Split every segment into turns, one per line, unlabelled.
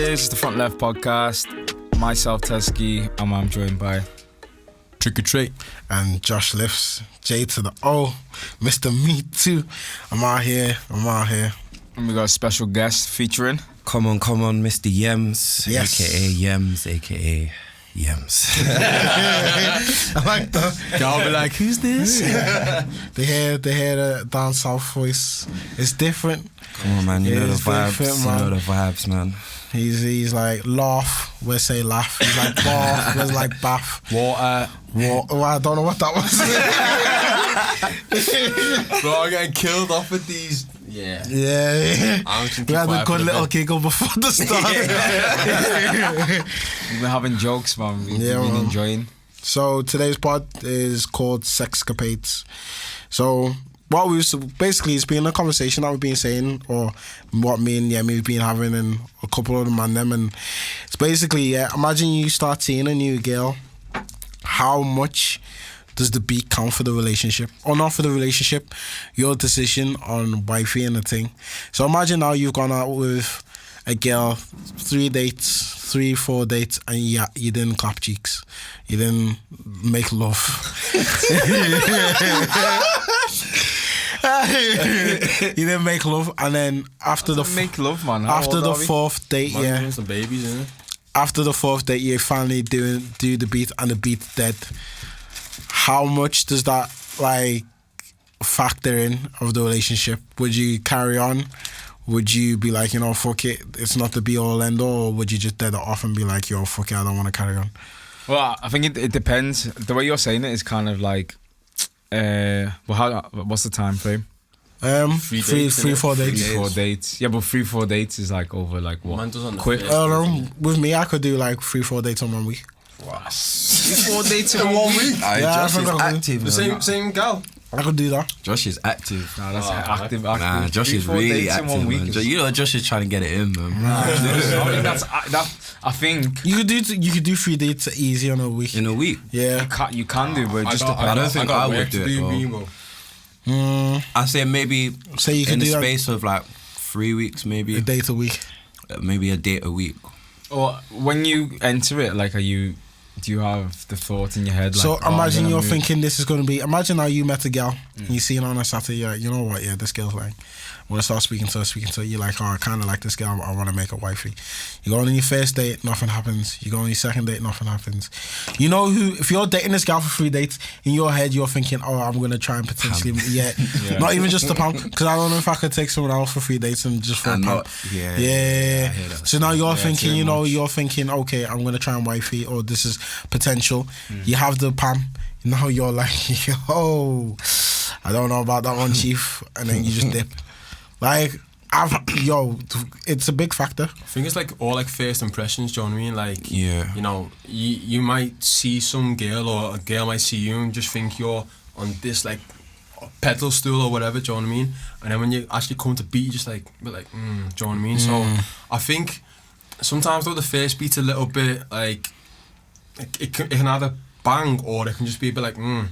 Sexcapades, it's the FrontLeft podcast. Myself, Tesky, and I'm joined by
Trick or Treat
and Josh Lifts, J to the O, Mr. Me Too. I'm out here.
And we got a special guest featuring.
Come on, Mr. Yemz,
Yes.
aka Yemz, aka Yemz.
I like that.
Y'all be like, who's this?
They hear the down south voice. It's different.
Come on, man, you know the
It's
vibes.
different,
You know the vibes, man.
He's like laugh, we say laugh. He's like bath, we like bath.
Water.
Oh, I don't know what that was.
Bro, I'm getting killed off with these.
Yeah.
Yeah. We had a good little giggle before the start.
We've been having jokes, man. We've
Yeah,
been
man.
enjoying.
So today's pod is called Sexcapades. So what we basically, it's been a conversation that we've been saying, or what me and Yemi have been having, and a couple of them and them, and it's basically, imagine you start seeing a new girl. How much does the beat count for the relationship, or not for the relationship? Your decision on wifey and the thing. So imagine now you've gone out with a girl, 3 dates, 4 dates, and you didn't clap cheeks, you didn't make love. You didn't make love, and then after
Make love, man. How
after
old
the
are we?
4th date,
Doing some babies, innit?
after the 4th date, you finally do the beat, and the beat's dead. How much does that like factor in of the relationship? Would you carry on? Would you be like, you know, fuck it, it's not the be all end all, or would you just dead it off and be like, yo, fuck it, I don't want to carry on?
Well, I think it depends. The way you're saying it is kind of like, what's the time frame?
3, 4 dates.
4 dates. Yeah, but 4 dates is like over like what?
Man does on the
Quick.
first.
With me, I could do like 3, 4 dates in 1 week.
4 dates in 1 week?
Josh
I
is
forgot.
active.
The
man.
same gal.
I could do that.
Josh is active.
Nah, that's active.
Nah, Josh
3,
is
4
really
dates in
active,
1 week
man.
is-
You know, Josh is trying to get it in, man.
I think
You could do 3 dates easy on a week.
In a week.
Yeah.
you can do, but it just
I don't think I would do it, bro. I say maybe
So you
in
can
the
do that
space of like 3 weeks, maybe.
a date a week.
Maybe a date a week.
Or when you enter it, like, do you have the thought in your head? Like,
So
I'm
imagine
gonna
you're
move-
thinking this is going to be. Imagine how you met a girl and you see her on a Saturday. You're like, you know what? Yeah, this girl's like. When I start speaking to her, you're like, oh, I kind of like this girl. I want to make her wifey. You go on your first date, nothing happens. You go on your second date, nothing happens. You know who? If you're dating this girl for 3 dates, in your head you're thinking, oh, I'm going to try and potentially, not even just a pound, because I don't know if I could take someone else for 3 dates and just for a
And
pound.
not- yeah.
Yeah.
I hear that.
So now you're
it's
thinking,
too much.
you're thinking, okay, I'm gonna try and wifey, or this is potential. You have the PAM. Now you're like, yo, I don't know about that one, chief, and then you just dip. Like, it's a big factor.
I think it's like all like first impressions, do you know what I mean? Like,
Yeah.
you know, you might see some girl, or a girl might see you and just think you're on this like pedestal or whatever, do you know what I mean? And then when you actually come to beat, you just like, do you know what I mean? So I think sometimes though the first beat's a little bit like, it can either bang or it can just be a bit like, do you know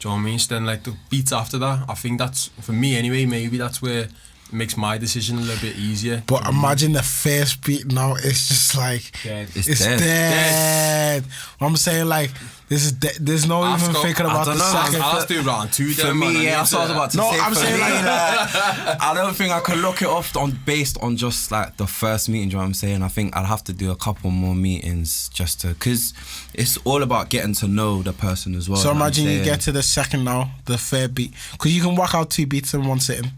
what I mean? So then like the beats after that, I think that's, for me anyway, maybe that's where it makes my decision a little bit easier.
But imagine the first beat now, it's just like,
Dead.
it's
dead.
dead. I'm saying, like, this is there's no
I've
even
got-
thinking about
I
the
don't know,
second.
I'll do round 2 then,
For
man.
me,
I
that's what I was about to
No,
say.
I'm
For
saying
me,
like-
I don't think I can look it off based on just like the first meeting. Do you know what I'm saying? I think I'd have to do a couple more meetings just to, because it's all about getting to know the person as well.
So
you know what I'm
imagine you
saying?
get to the second now, the third beat, because you can whack out 2 beats in one sitting.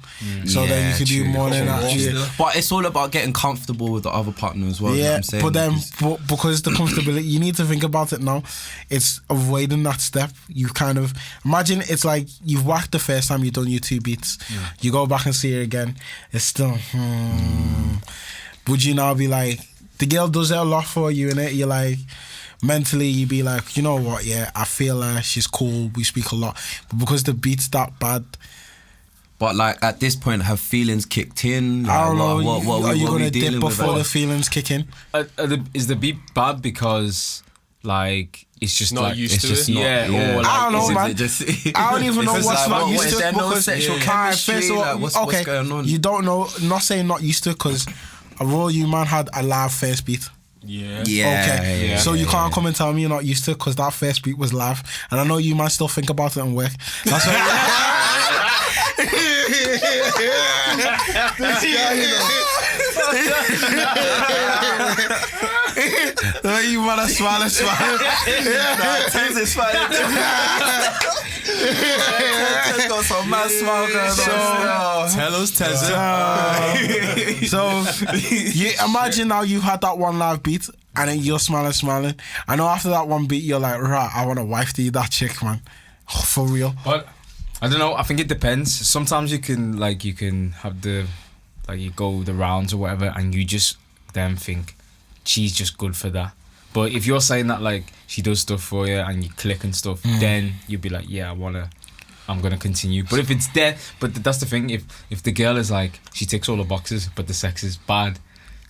So then you
Yeah,
could do
true.
more than that.
Couple
Yeah.
more.
But it's all about getting comfortable with the other partner as well. You know what
Yeah,
I'm saying?
but then
Because-
because the comfortability, you need to think about it now. It's avoiding that step. You kind of imagine it's like you've whacked the first time you've done your 2 beats. You go back and see her again. It's still. Would you now be like, the girl does it a lot for you, innit? You're like, mentally you be like, you know what? Yeah, I feel her. She's cool. We speak a lot, but because the beat's that bad.
But like at this point, have feelings kicked in? Like,
I don't know.
What
are you
what we
gonna dip
dealing with?
before the feelings kick in?
Is the beat bad because, like, it's just
Not
like,
used
it's
to
just
it?
not.
Yeah,
yeah.
or like,
I don't know,
is it-
man.
It just,
I don't even know
It's
what's
like,
not
what
used
is
to
there no
because
sexual
alright,
chemistry?
first of all,
Like, what's
okay,
going on?
you don't know. Not saying not used to, because have all you man had a live first beat?
Yeah.
Okay.
Yeah,
So you
yeah,
can't come and tell me you're not used to it because that first beat was live, and I know you man still think about it and work. That's why. This guy, you know. You man are smiling.
Tez is smiling. Tez got some mad smile going on.
Tell us, Tez.
So, imagine now you had that one live beat and then you're smiling. I know after that one beat you're like, right, I want to wife to that chick, man. Oh, for real.
But I don't know. I think it depends. Sometimes you can have you go the rounds or whatever, and you just then think she's just good for that. But if you're saying that like she does stuff for you and you click and stuff, then you'll be like, yeah, I'm gonna continue. But if it's there, but that's the thing. If the girl is like she ticks all the boxes, but the sex is bad.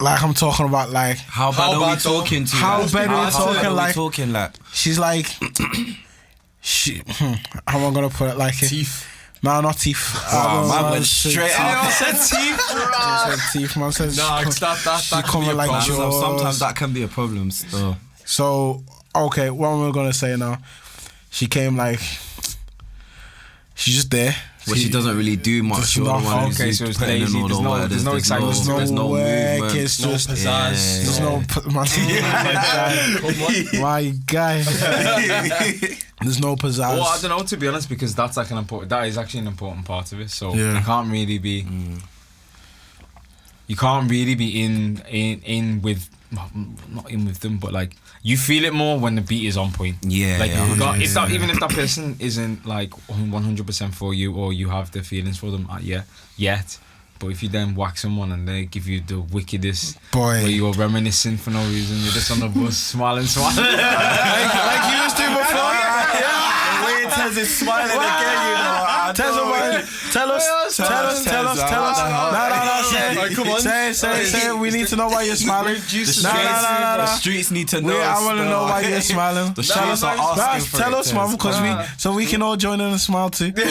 Like I'm talking about like
How bad are we talking to?
How bad are we talking?
Like
She's like how am I gonna put it? Like
Teeth.
No, not teeth.
man went straight up.
said teeth.
Said teeth, man. Said
Nah, that
she
can be
coming
a
like
problem.
jaws.
Sometimes that can be a problem still.
So okay, what am I gonna say now? She came like she's just there.
Well, she doesn't really do much.
Just
You're the
not-
one
okay,
who's
so it's
putting in
lazy.
all the work.
There's no excitement.
There's no work.
movement.
It's
No
just
pizzazz.
there's
No.
my guy. There's no pizzazz.
Well, I don't know, to be honest, because that's like that is actually an important part of it. So
Yeah.
you can't really be in with not in with them, but like you feel it more when the beat is on point.
Yeah,
like
yeah,
even if that person isn't like 100% for you, or you have the feelings for them yet. But if you then whack someone and they give you the wickedest,
Boy.
where you're reminiscing for no reason, you're just on the bus smiling.
like you used to before.
The way Tez is smiling again, you know.
Tell us.
Like, come on.
Say it. We need to know why you're smiling.
The streets need to know.
I want to know why you're smiling.
The streets are asking for
Tell
it,
us, man, because we can all join in and smile too. Come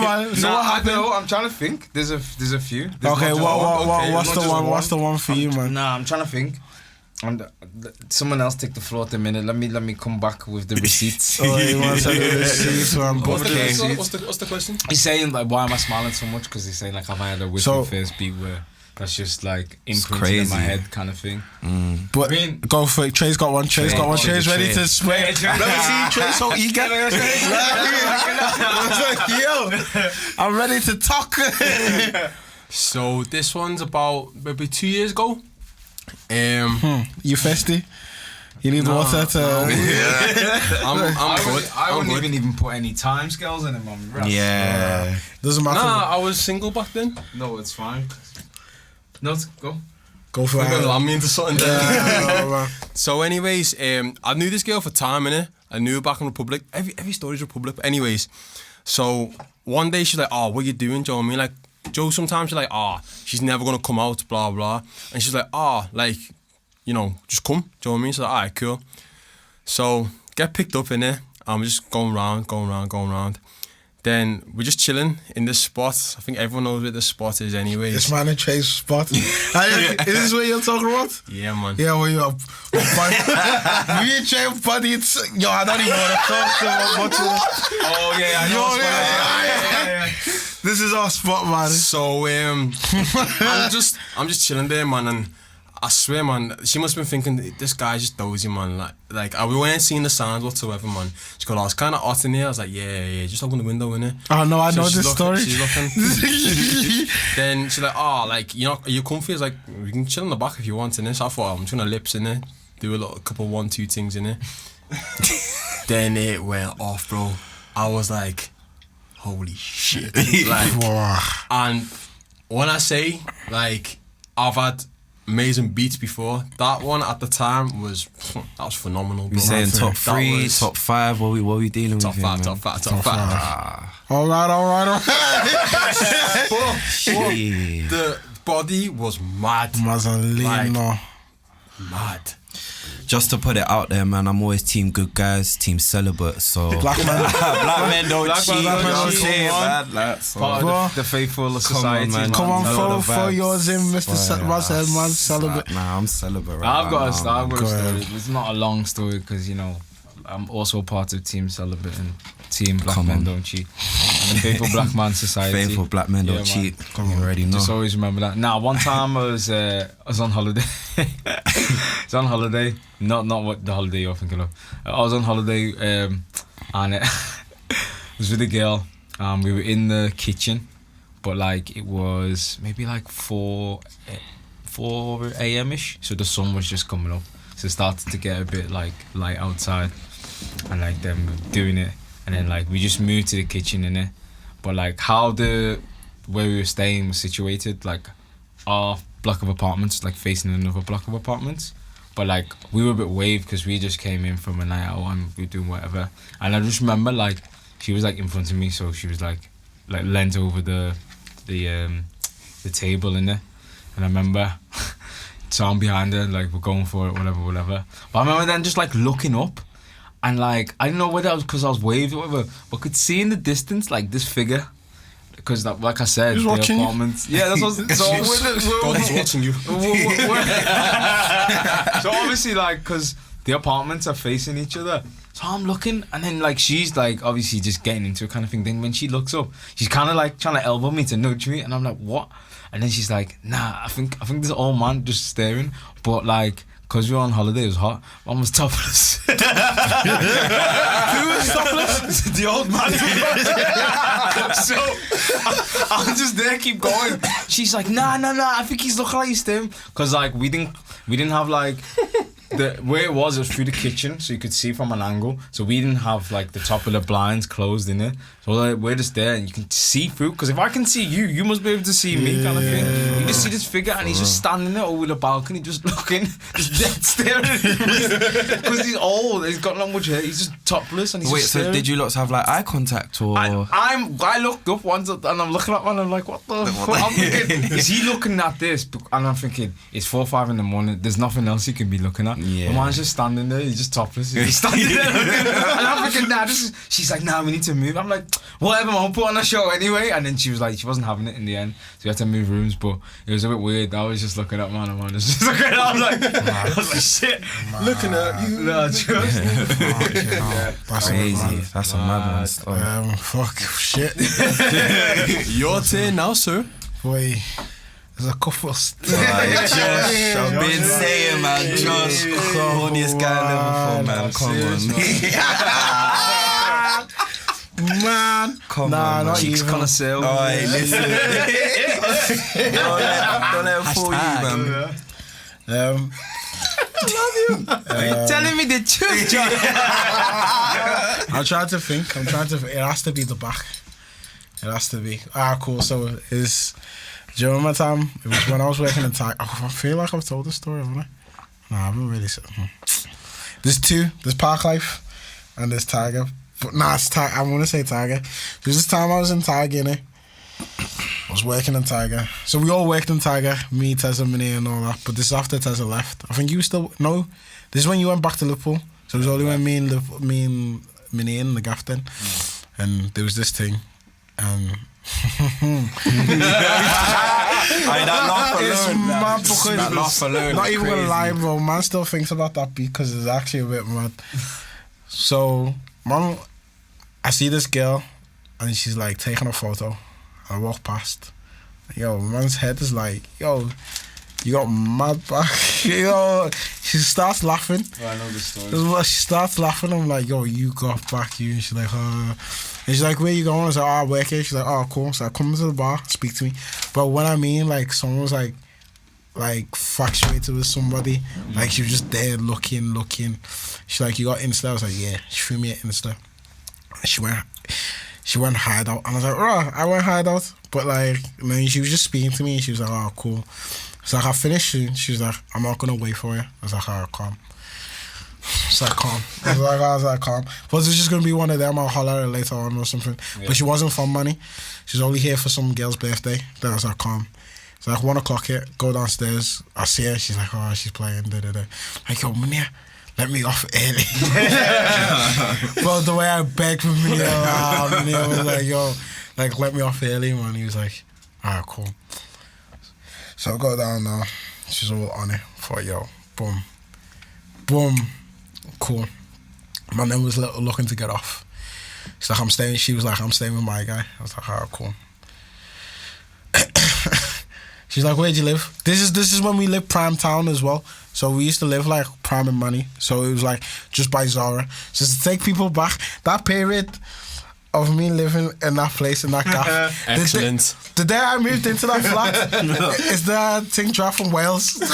on. So what
I
happened?
don't know. I'm trying to think. There's a few. There's
Okay,
not just one.
what's
Not
the
just
one? What's the one for you, man?
Nah, I'm trying to think. And someone else take the floor at a minute. Let me come back with the receipts.
Oh, you want to say the receipts, man?
What's
Okay.
the question?
He's saying like, why am I smiling so much? Because he's saying like, I've had a wicked first beat where that's just like imprinted in my
crazy.
head kind of thing.
But
I mean-
go for it. Trey's got one. Trey's ready to spray.
Trey.
Let me see Trey so eager. Yo, I'm ready to talk.
So this one's about maybe 2 years ago.
You thirsty? You need water to.
I'm good.
I
I'm
wouldn't
good.
even put any time scales in it, man.
Yeah.
Doesn't matter.
Nah, I was single back then.
No, it's fine. No, go.
Go for
I'm gonna
it.
land me into something there.
Yeah, man.
So anyways, I knew this girl for time, innit? I knew her back in Republic. Every story's Republic. But anyways, so one day she's like, oh, what you doing? Do you know what I mean? Like, Joe, sometimes she's like, she's never gonna come out, blah, blah. And she's like, like, you know, just come. Do you know what I mean? She's like, alright, cool. So, get picked up in there. I'm just going round. Then we're just chilling in this spot. I think everyone knows where this spot is anyways.
This man in Trey's spot. Is this what you're talking about?
Yeah, man.
Yeah, well, you're. Me and Trey, buddy, yo, I don't even want to talk so much of this.
Oh yeah, I
Yo,
know.
yeah. This is our spot, man.
So I'm just chilling there, man, and I swear, man, she must have been thinking this guy's just dozy, man. Like we weren't seeing the signs whatsoever, man. She goes, I was kind of hot in here. I was like, yeah, just open the window, innit?
Oh no, I know
she's
this story.
She's looking. Then she's like, like, you know, are you comfy? I was like, we can chill in the back if you want, innit? So I thought, I'm just gonna lips in it, do a couple 1-2 things in it. Then it went off, bro. I was like, holy shit. Like,
Wow.
and when I say, like, I've had amazing beats before, that one at the time was phenomenal, bro.
You saying top
That
3,
was
top 5? What we dealing
top
with?
5,
here,
top 5, top 5.
All right.
Shit.
The body was mad.
Mazalino.
Mad.
Just to put it out there, man, I'm always team good guys, team celibate. So
Black men.
black men don't
Black
cheat.
men don't
Don't
cheat,
cheat,
man.
man. Like, so.
Part of the faithful society.
man.
Come on,
Know the
throw
vibes.
yours in, Mr. Man, celibate.
Nah, I'm celibate right
I've got a
now,
story. I've got a
Go
story.
ahead.
It's not a long story because I'm also part of Team Celibate and Team Black
Come
Men
on.
Don't Cheat. And the Faithful Black Man Society.
Faithful black men don't
Yeah, man.
cheat. You already know.
Just always remember that. Now, one time I was on holiday. I was on holiday. Not what the holiday you're thinking of. I was on holiday and it was with a girl. We were in the kitchen, but like it was maybe like 4 a.m.ish. So the sun was just coming up. So it started to get a bit like light outside, and like them doing it, and then like we just moved to the kitchen in it. But like how where we were staying was situated, like our block of apartments like facing another block of apartments. But like we were a bit waved because we just came in from a night out and we were doing whatever. And I just remember like she was like in front of me, so she was like leant over the table in there, and I remember. So I'm behind her, like we're going for it, whatever. But I remember then just like looking up, and like I don't know whether that was because I was waved or whatever, but could see in the distance like this figure, because like I said,
He's
the
watching you?
apartments. Yeah, that's what. So
God is watching you.
so obviously like because the apartments are facing each other. So I'm looking, and then like she's like obviously just getting into it kind of thing. Then when she looks up, she's kind of like trying to elbow me to nudge me, and I'm like, what? And then she's like, nah, I think this old man just staring, but like, cause we were on holiday, it was hot. Mom was topless. Who was topless? The old man. So I'm just there, keep going. She's like, nah, I think he's looking like he's staring. Cause like we didn't have like. Where it was through the kitchen, so you could see from an angle. So we didn't have like the top of the blinds closed in it. So like, we're just there, and you can see through. Because if I can see you, you must be able to see me, kind of thing. You just see this figure, and he's just standing there over the balcony, just looking, just dead staring. Because he's old, he's got not much hair. He's just topless, and he's
Wait,
just
so
staring.
did you lots have like eye contact or?
I looked up once and I'm looking at one and I'm like, what the fuck? I'm thinking, is he looking at this? And I'm thinking, it's 4 or 5 in the morning. There's nothing else he can be looking at.
Yeah.
The man's just standing there. He's just topless. He's just standing there looking. And I'm thinking, nah, this is. She's like, nah, we need to move. I'm like, whatever, man, put on a show anyway. And then she was like, she wasn't having it in the end, so we had to move rooms. But it was a bit weird. I was just looking at man, I was just looking at. I was like, shit, looking at you. No, just.
That's
Crazy. That's a mad one.
Fuck, shit.
Your turn now, sir.
Boy, there's a couple of
Josh, I've been saying, man, Josh, horniest guy level 4, man. Come on.
Man,
Come
nah,
on,
not
man.
Cheeks
even.
connoisseur.
Oh, hey, listen. don't let him fool you, man.
Are you telling me the truth, John?
I'm trying to think. It has to be the back. It has to be. Cool. So it's during my time. It was when I was working in Tiger. I feel like I've told this story, haven't I? No, I haven't really said. There's two. There's Park Life and there's Tiger. But nah, it's Tiger. I want to say Tiger. There's this time I was in Tiger, innit? I was working in Tiger. So we all worked in Tiger. Me, Tessa, Minnie and all that. But this is after Tessa left. I think you still... No. This is when you went back to Liverpool. So it was only when me and Minnie and the gaff then. And there was this thing. And...
That laugh
It's
alone.
mad because
That laugh alone.
not
is
even gonna
crazy.
lie, bro. Man still thinks about that beat because it's actually a bit mad. So, man, I see this girl and she's like taking a photo. I walk past. Yo, man's head is like, yo, you got mad back. Yo, she starts laughing.
Oh, I know the story.
She starts laughing. I'm like, yo, you got back, you. And she's like, And she's like, where you going? I was like, I work here. She's like, oh, cool. So I come to the bar, speak to me. But when I mean, like, someone was like infatuated with somebody. Like, she was just there looking. She's like, you got Insta? I was like, yeah. She threw me an Insta. And she went hideout. And I was like, oh, I went hideout. But, like, and then she was just speaking to me. And she was like, oh, cool. So like, I finished soon. She was like, I'm not going to wait for you. I was like, alright, calm. It's like calm. I was like calm. But it was just gonna be one of them. I'll holler at her later on or something.
Yeah.
But she wasn't from money. She was only here for some girl's birthday. Then I was like calm. It's like 1 o'clock hit, go downstairs. I see her, she's like, oh, she's playing, Like, yo, Munia, let me off early. Bro, the way I begged for Munia was like, yo, like, let me off early, man. He was like, alright, cool. So I go down now. She's all on it. For yo, boom. Boom. Cool. My name was looking to get off. She's like, she was like, I'm staying with my guy. I was like, alright, cool. She's like, where'd you live? This is when we lived prime town as well. So we used to live like prime and money. So it was like just by Zara. Just to take people back, that period of me living in that place, in that gaff.
Excellent.
The day I moved into that flat, is that thing drive from Wales. Did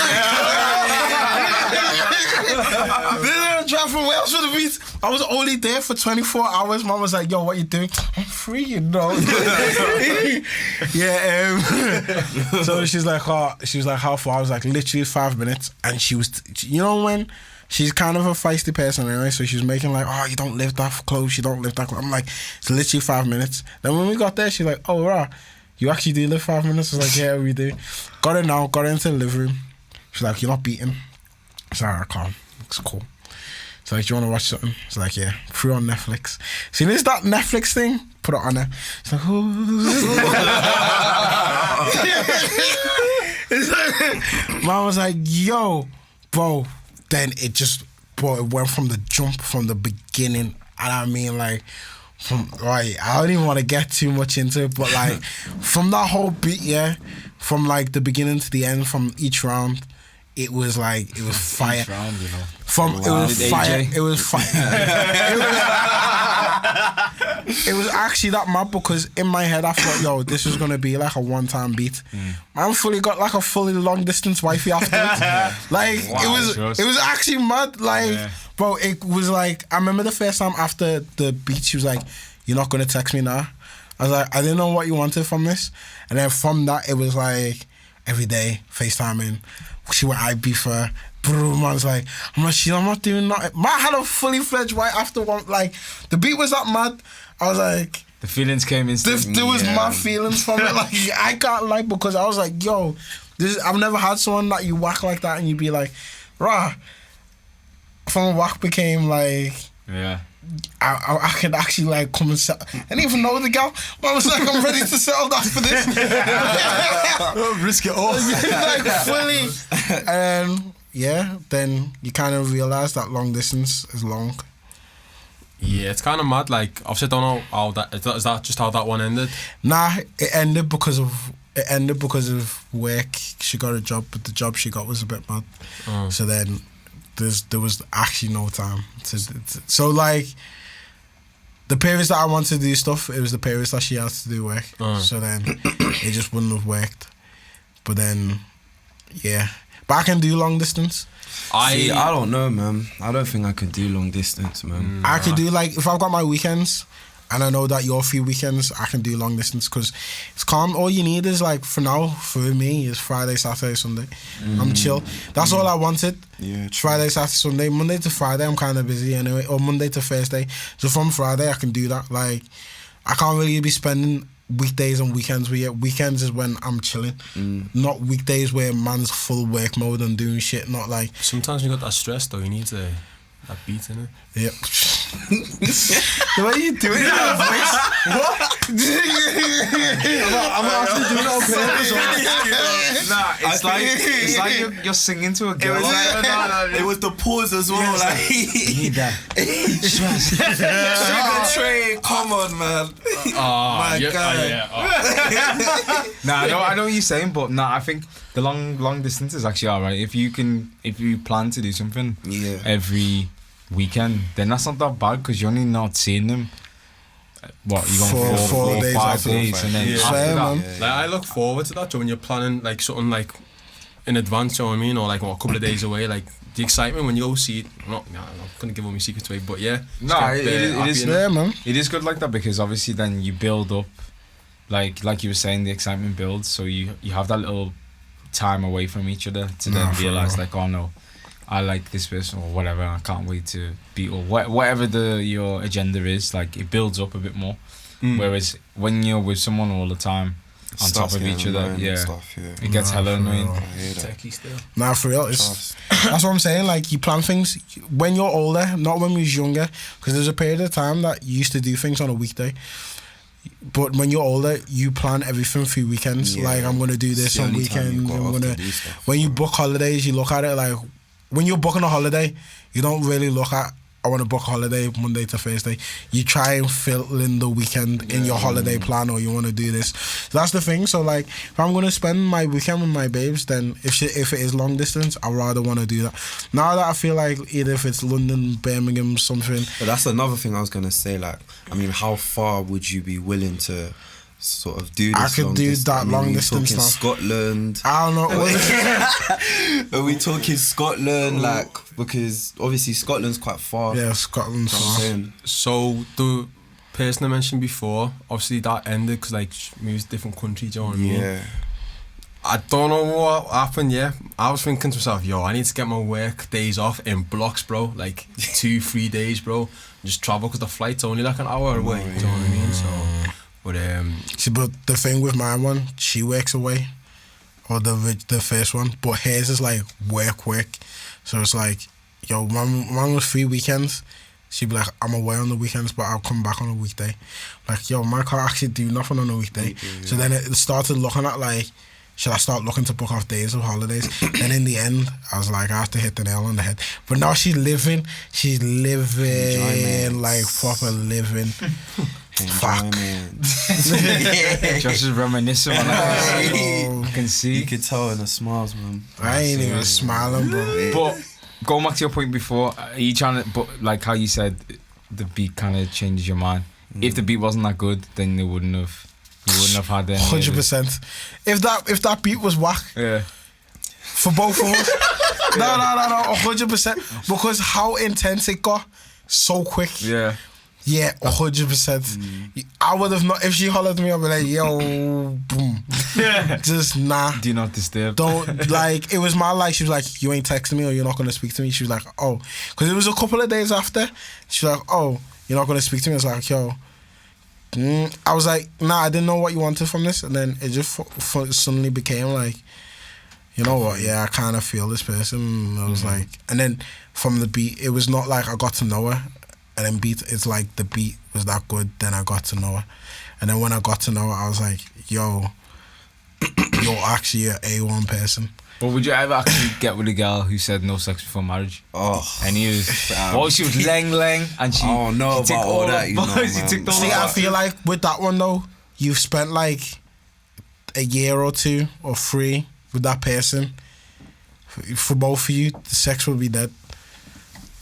I drive from Wales for the beat? I was only there for 24 hours. Mom was like, yo, what you doing? I'm free, you know. Yeah. So she's like, how far? I was like, literally 5 minutes. And she was, you know when? She's kind of a feisty person anyway, so she was making like, oh, you don't live that close, you don't live that close. I'm like, it's literally 5 minutes. Then when we got there, she's like, oh, rah, you actually do live 5 minutes? I was like, yeah, we do. Got into the living room. She's like, you're not beating. I was like, alright, calm, it's cool. She's like, do you want to watch something? It's like, yeah, threw on Netflix. See, there's that Netflix thing, put it on there. It's like, oh. Mom was like, yo, bro. Then it went from the jump, from the beginning. And I mean, like, I don't even want to get too much into it, but like, from that whole beat, yeah, from like the beginning to the end, from each round, it was like, it was fire.
Each round, you know.
It was fire. It was fire. It was actually that mad because in my head I thought, yo, this was gonna be like a one-time beat. Man fully got like a fully long distance wifey afterwards. Like
wow,
it was actually mad. Like bro, it was like, I remember the first time after the beat, she was like, you're not gonna text me now? I was like, I didn't know what you wanted from this. And then from that it was like every day FaceTiming. She went I beef her. Bro, man's like, I'm not doing nothing. Man had a fully fledged wife after one. Like the beat was that mad. I was like,
the feelings came instantly.
There was mad feelings from it. Like I can't lie, because I was like, yo, I've never had someone that you whack like that and you be like, rah. From whack became like,
yeah.
I could actually like come and settle. I didn't even know the gal. I was like, I'm ready to settle down for this.
Risk it all.
Like fully. And yeah, then you kind of realize that long distance is long.
Yeah, it's kind of mad. Like, obviously, I don't know how that is. That just how that one ended?
Nah, it ended because of work. She got a job, but the job she got was a bit mad. So then there was actually no time so like the periods that I wanted to do stuff, it was the periods that she had to do work. So then it just wouldn't have worked. But then yeah, but I can do long distance.
I don't know, man. I don't think I could do long distance, man.
I could do, like, if I've got my weekends and I know that your few weekends, I can do long distance because it's calm. All you need is, like, for now, for me, is Friday, Saturday, Sunday. I'm chill. That's all I wanted.
Yeah,
Friday, Saturday, Sunday. Monday to Friday, I'm kind of busy anyway. Or Monday to Thursday. So from Friday, I can do that. Like, I can't really be spending weekdays and weekends with you. Weekends is when I'm chilling. Not weekdays where man's full work mode and doing shit. Not like,
sometimes you got that stress though. You need that beat in it.
Yep. The way you do it in your voice. What? I'm not actually doing it on purpose.
Nah, it's like you're singing to a girl.
It was the pause as well. Like,
you need that.
Sugar train, come on, man. My God.
Nah, I know what you're saying, but nah, I think the long distance is actually alright. If you plan to do something every weekend, then that's not that bad because you're only not seeing them. What, you going 4 days, 5 days, and then after that.
Like, I look forward to that. So when you're planning like something like in advance, you know what I mean, or like a couple of days away, like the excitement when you go see it. I'm not gonna give all my secrets away, but yeah.
No, it is.
Yeah, man.
It is good like that because obviously then you build up, like you were saying, the excitement builds. So you have that little time away from each other to then realize like, oh no, I like this person or whatever. I can't wait to beat or whatever your agenda is. Like it builds up a bit more. Whereas when you're with someone all the time, on top of each other. Yeah,
stuff, yeah.
it gets hella annoying.
I hate that.
Techie still.
Nah, for real, that's what I'm saying. Like, you plan things when you're older, not when we was younger. Because there's a period of time that you used to do things on a weekday. But when you're older, you plan everything through weekends.
Yeah.
Like, I'm gonna do
It's
this
the
on
only time you've
weekends.
got
I'm
off to
gonna.
do stuff.
When you book holidays, you look at it like when you're booking a holiday, you don't really look at, I want to book a holiday Monday to Thursday. You try and fill in the weekend in your holiday plan, or you want to do this. So that's the thing. So like, if I'm gonna spend my weekend with my babes, then if it is long distance, I'd rather want to do that. Now that I feel like either if it's London, Birmingham, something.
But that's another thing I was gonna say. Like, I mean, how far would you be willing to sort of do this?
I could
long
do
distance?
that
I mean,
long
are we
distance
talking
now.
Scotland?
I don't know.
Are we talking Scotland? Like, because obviously Scotland's quite far.
Yeah, Scotland's
You know what I'm
far.
saying?
So the person I mentioned before, obviously that ended because like she moved to different country. Do you know what I mean?
Yeah.
I don't know what happened. Yeah, I was thinking to myself, yo, I need to get my work days off in blocks, bro. Like 2-3 days, bro. Just travel because the flight's only like an hour away. Do you know what I mean? So, but
See, but the thing with my one, she works away, or the first one, but hers is like work. So it's like, yo, one was 3 weekends. She'd be like, I'm away on the weekends, but I'll come back on a weekday. Like, yo, man can't actually do nothing on a weekday. So then it started looking at like, should I start looking to book off days of holidays? And in the end, I was like, I have to hit the nail on the head. But now she's living
Enjoyment.
like proper living. Fuck.
Enjoyment.
Just as reminiscent. I can see.
You could tell in the smiles, man.
I ain't even smiling, bro.
But going back to your point before, are you trying to? But like how you said, the beat kind of changes your mind. If the beat wasn't that good, then they wouldn't have. You wouldn't have had any.
100%. If that beat was whack
Yeah.
for both of us, no, 100%. Because how intense it got so quick.
Yeah.
Yeah, 100%. I would have not. If she hollered at me, I'd be like, yo, boom. Just nah.
Do not disturb.
Don't, like, it was my like, she was like, you ain't texting me or you're not going to speak to me. She was like, oh. Because it was a couple of days after. She was like, oh, you're not going to speak to me. I was like, yo. I was like, nah, I didn't know what you wanted from this. And then it just suddenly became like, you know what, yeah, I kind of feel this person. And I was like, and then from the beat, it was not like I got to know her. And then it's like the beat was that good, then I got to know her. And then when I got to know her, I was like, yo, you're actually an A1 person.
But would you ever actually get with a girl who said no sex before marriage?
Oh.
And he was, she was leng, and she.
Oh, no,
she
about all that, you know,
she
man.
ticked all
See,
the
I feel like with that one though, you've spent like a year or 2 or 3 with that person. For both of you, the sex will be dead.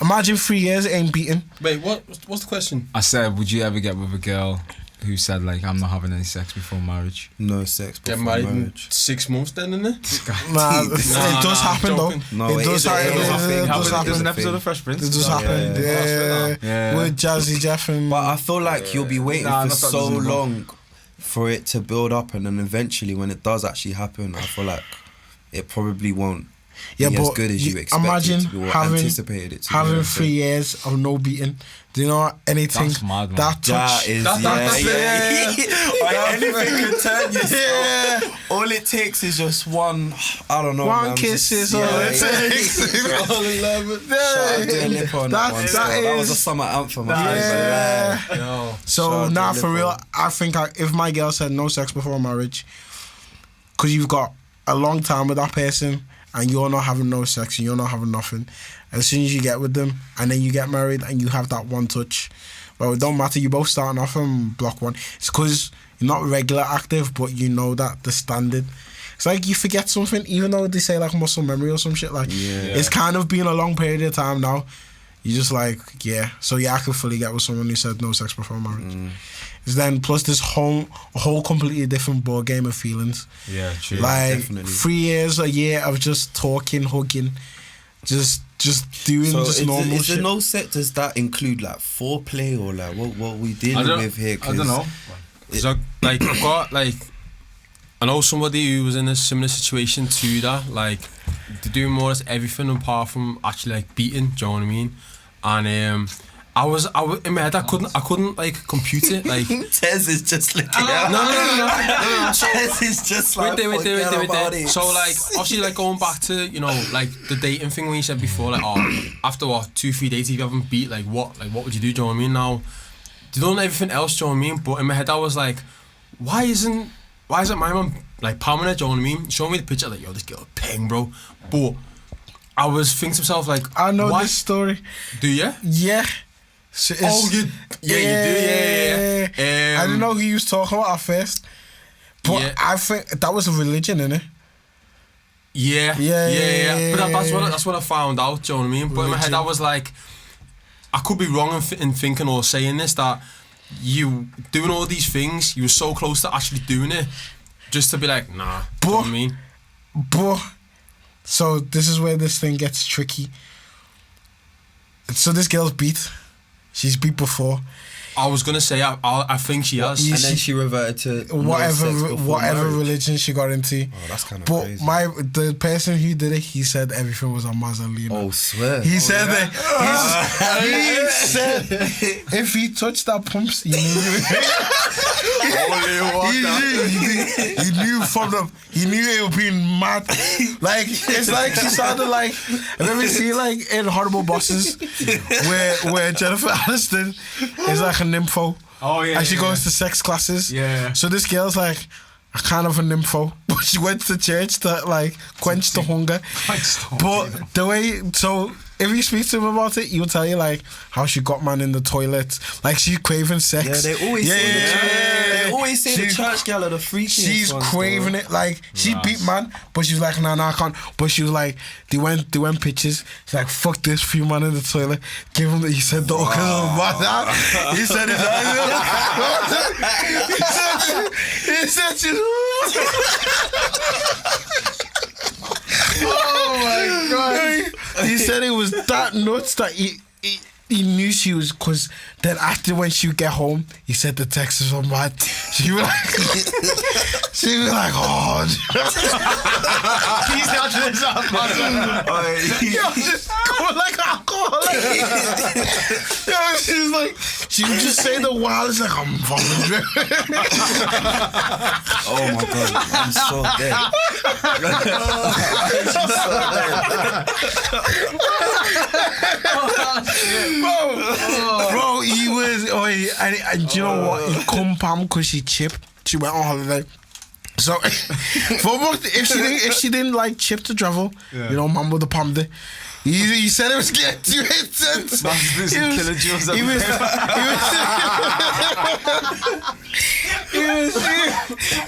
Imagine 3 years, it ain't beaten.
wait, what's the question?
I said, would you ever get with a girl who said like, I'm not having any sex before marriage?
No sex
Get
before
married in
marriage.
6 months, then, innit?
Nah, it does
nah,
happen
I'm
though.
joking.
No,
it
it
does
is a
happen.
thing.
It does
There's
happen.
There's an episode of Fresh Prince.
It does
about
happen.
it.
Yeah. With Jazzy Jeff and.
But I feel like you'll be waiting
Nah,
for
not that
so
doesn't involve-
long for it to build up, and then eventually, when it does actually happen, I feel like it probably won't be as
but
good as you expected
imagine
it to be, or
having
anticipated it to
having
be.
3 years of no beating. Do you know anything?
That's mad, man.
That touch.
That is,
That's
Like, anything can turn you.
Yeah.
All it takes is just one, I don't know,
One
man,
kiss
just-
is all
yeah,
it
yeah.
takes.
All in love.
Shout out to Lippo on that one.
That
still. That was a
is-
summer anthem.
Yeah.
Yo.
So
Shout out
now
to
for
Lippo.
real, I think if my girl said no sex before marriage, because you've got a long time with that person and you're not having no sex and you're not having nothing, as soon as you get with them and then you get married and you have that one touch, well, it don't matter, you both starting off from block 1. It's because you're not regular active, but you know that the standard. It's like you forget something, even though they say like muscle memory or some shit. Like, it's kind of been a long period of time now. You just like, yeah. So yeah, I can fully get with someone who said no sex before marriage. It's then plus this whole completely different ball game of feelings.
Yeah, true.
Like
definitely.
3 years, a year of just talking, hugging, just doing
So
just
is
normal
the
shit.
no set, does that include like foreplay or like what we dealing with here?
I don't know.
So like I've got like I know somebody who was in a similar situation to that, like they're doing more or less everything apart from actually like beating, do you know what I mean? And I was in my head. I couldn't like compute it. Like
Tez is just looking
no.
So Tez is just like
wait
forget about
there.
it.
So like obviously like going back to like the dating thing when you said before like after what 2-3 dates if you haven't beat like what would you do? Do you know what I mean? Now you don't know everything else. Do you know what I mean? But in my head I was like, why isn't my mum like palming it? Do you know what I mean? Show me the picture like yo this girl ping bro. But I was thinking to myself like
I know
why?
this story.
Do you?
Yeah. So
You do. Yeah.
I didn't know who you was talking about at first, but
Yeah.
I think that was a religion, innit?
Yeah.
Yeah.
But that's what I found out. Do you know what I mean? But in my head, I was like, I could be wrong in thinking or saying this that you doing all these things, you were so close to actually doing it, just to be like, nah. Do you know what I mean?
But so this is where this thing gets tricky. So this girl's beat. She's beat before.
I was gonna say I think she has.
And then she reverted to
whatever religion she got into.
Oh, that's kind of
But
crazy.
the person who did it, he said everything was on Mazalina.
Oh, swear.
He said that. He said if he touched that pumps, he knew. He knew from the. He knew it would be mad. Like it's like she sounded like. Have you ever seen like in Horrible Bosses, where Jennifer Aniston is like a nympho.
Oh yeah.
And she goes to sex classes.
Yeah.
So this girl's like a kind of a nympho, but she went to church to like quench the hunger. But the way, so if you speak to him about it, he'll tell you like how she got man in the toilet, like she's craving sex.
Yeah, they always say they always say the church girl are the freakiest.
She's craving it, like she beat man, but she was like, nah, I can't. But she was like, they went pictures. She's like, fuck this, few man in the toilet. Give him. He said, don't because of my. He said it. He said it. Oh my god! He said it was that nuts that he knew she was, because then after when she would get home, he said the Texas were mad. She was like, oh. He's not doing something. Yo, just go like alcohol. Yo, she's like, she would just say the wildest like I'm fucking dripping.
Oh my god, I'm so dead.
Bro, he was. And you know what? He come pam because she chipped. She went on holiday. So, if she didn't like chip to travel, you know, Mambo the Pamde. He said it was getting too intense. He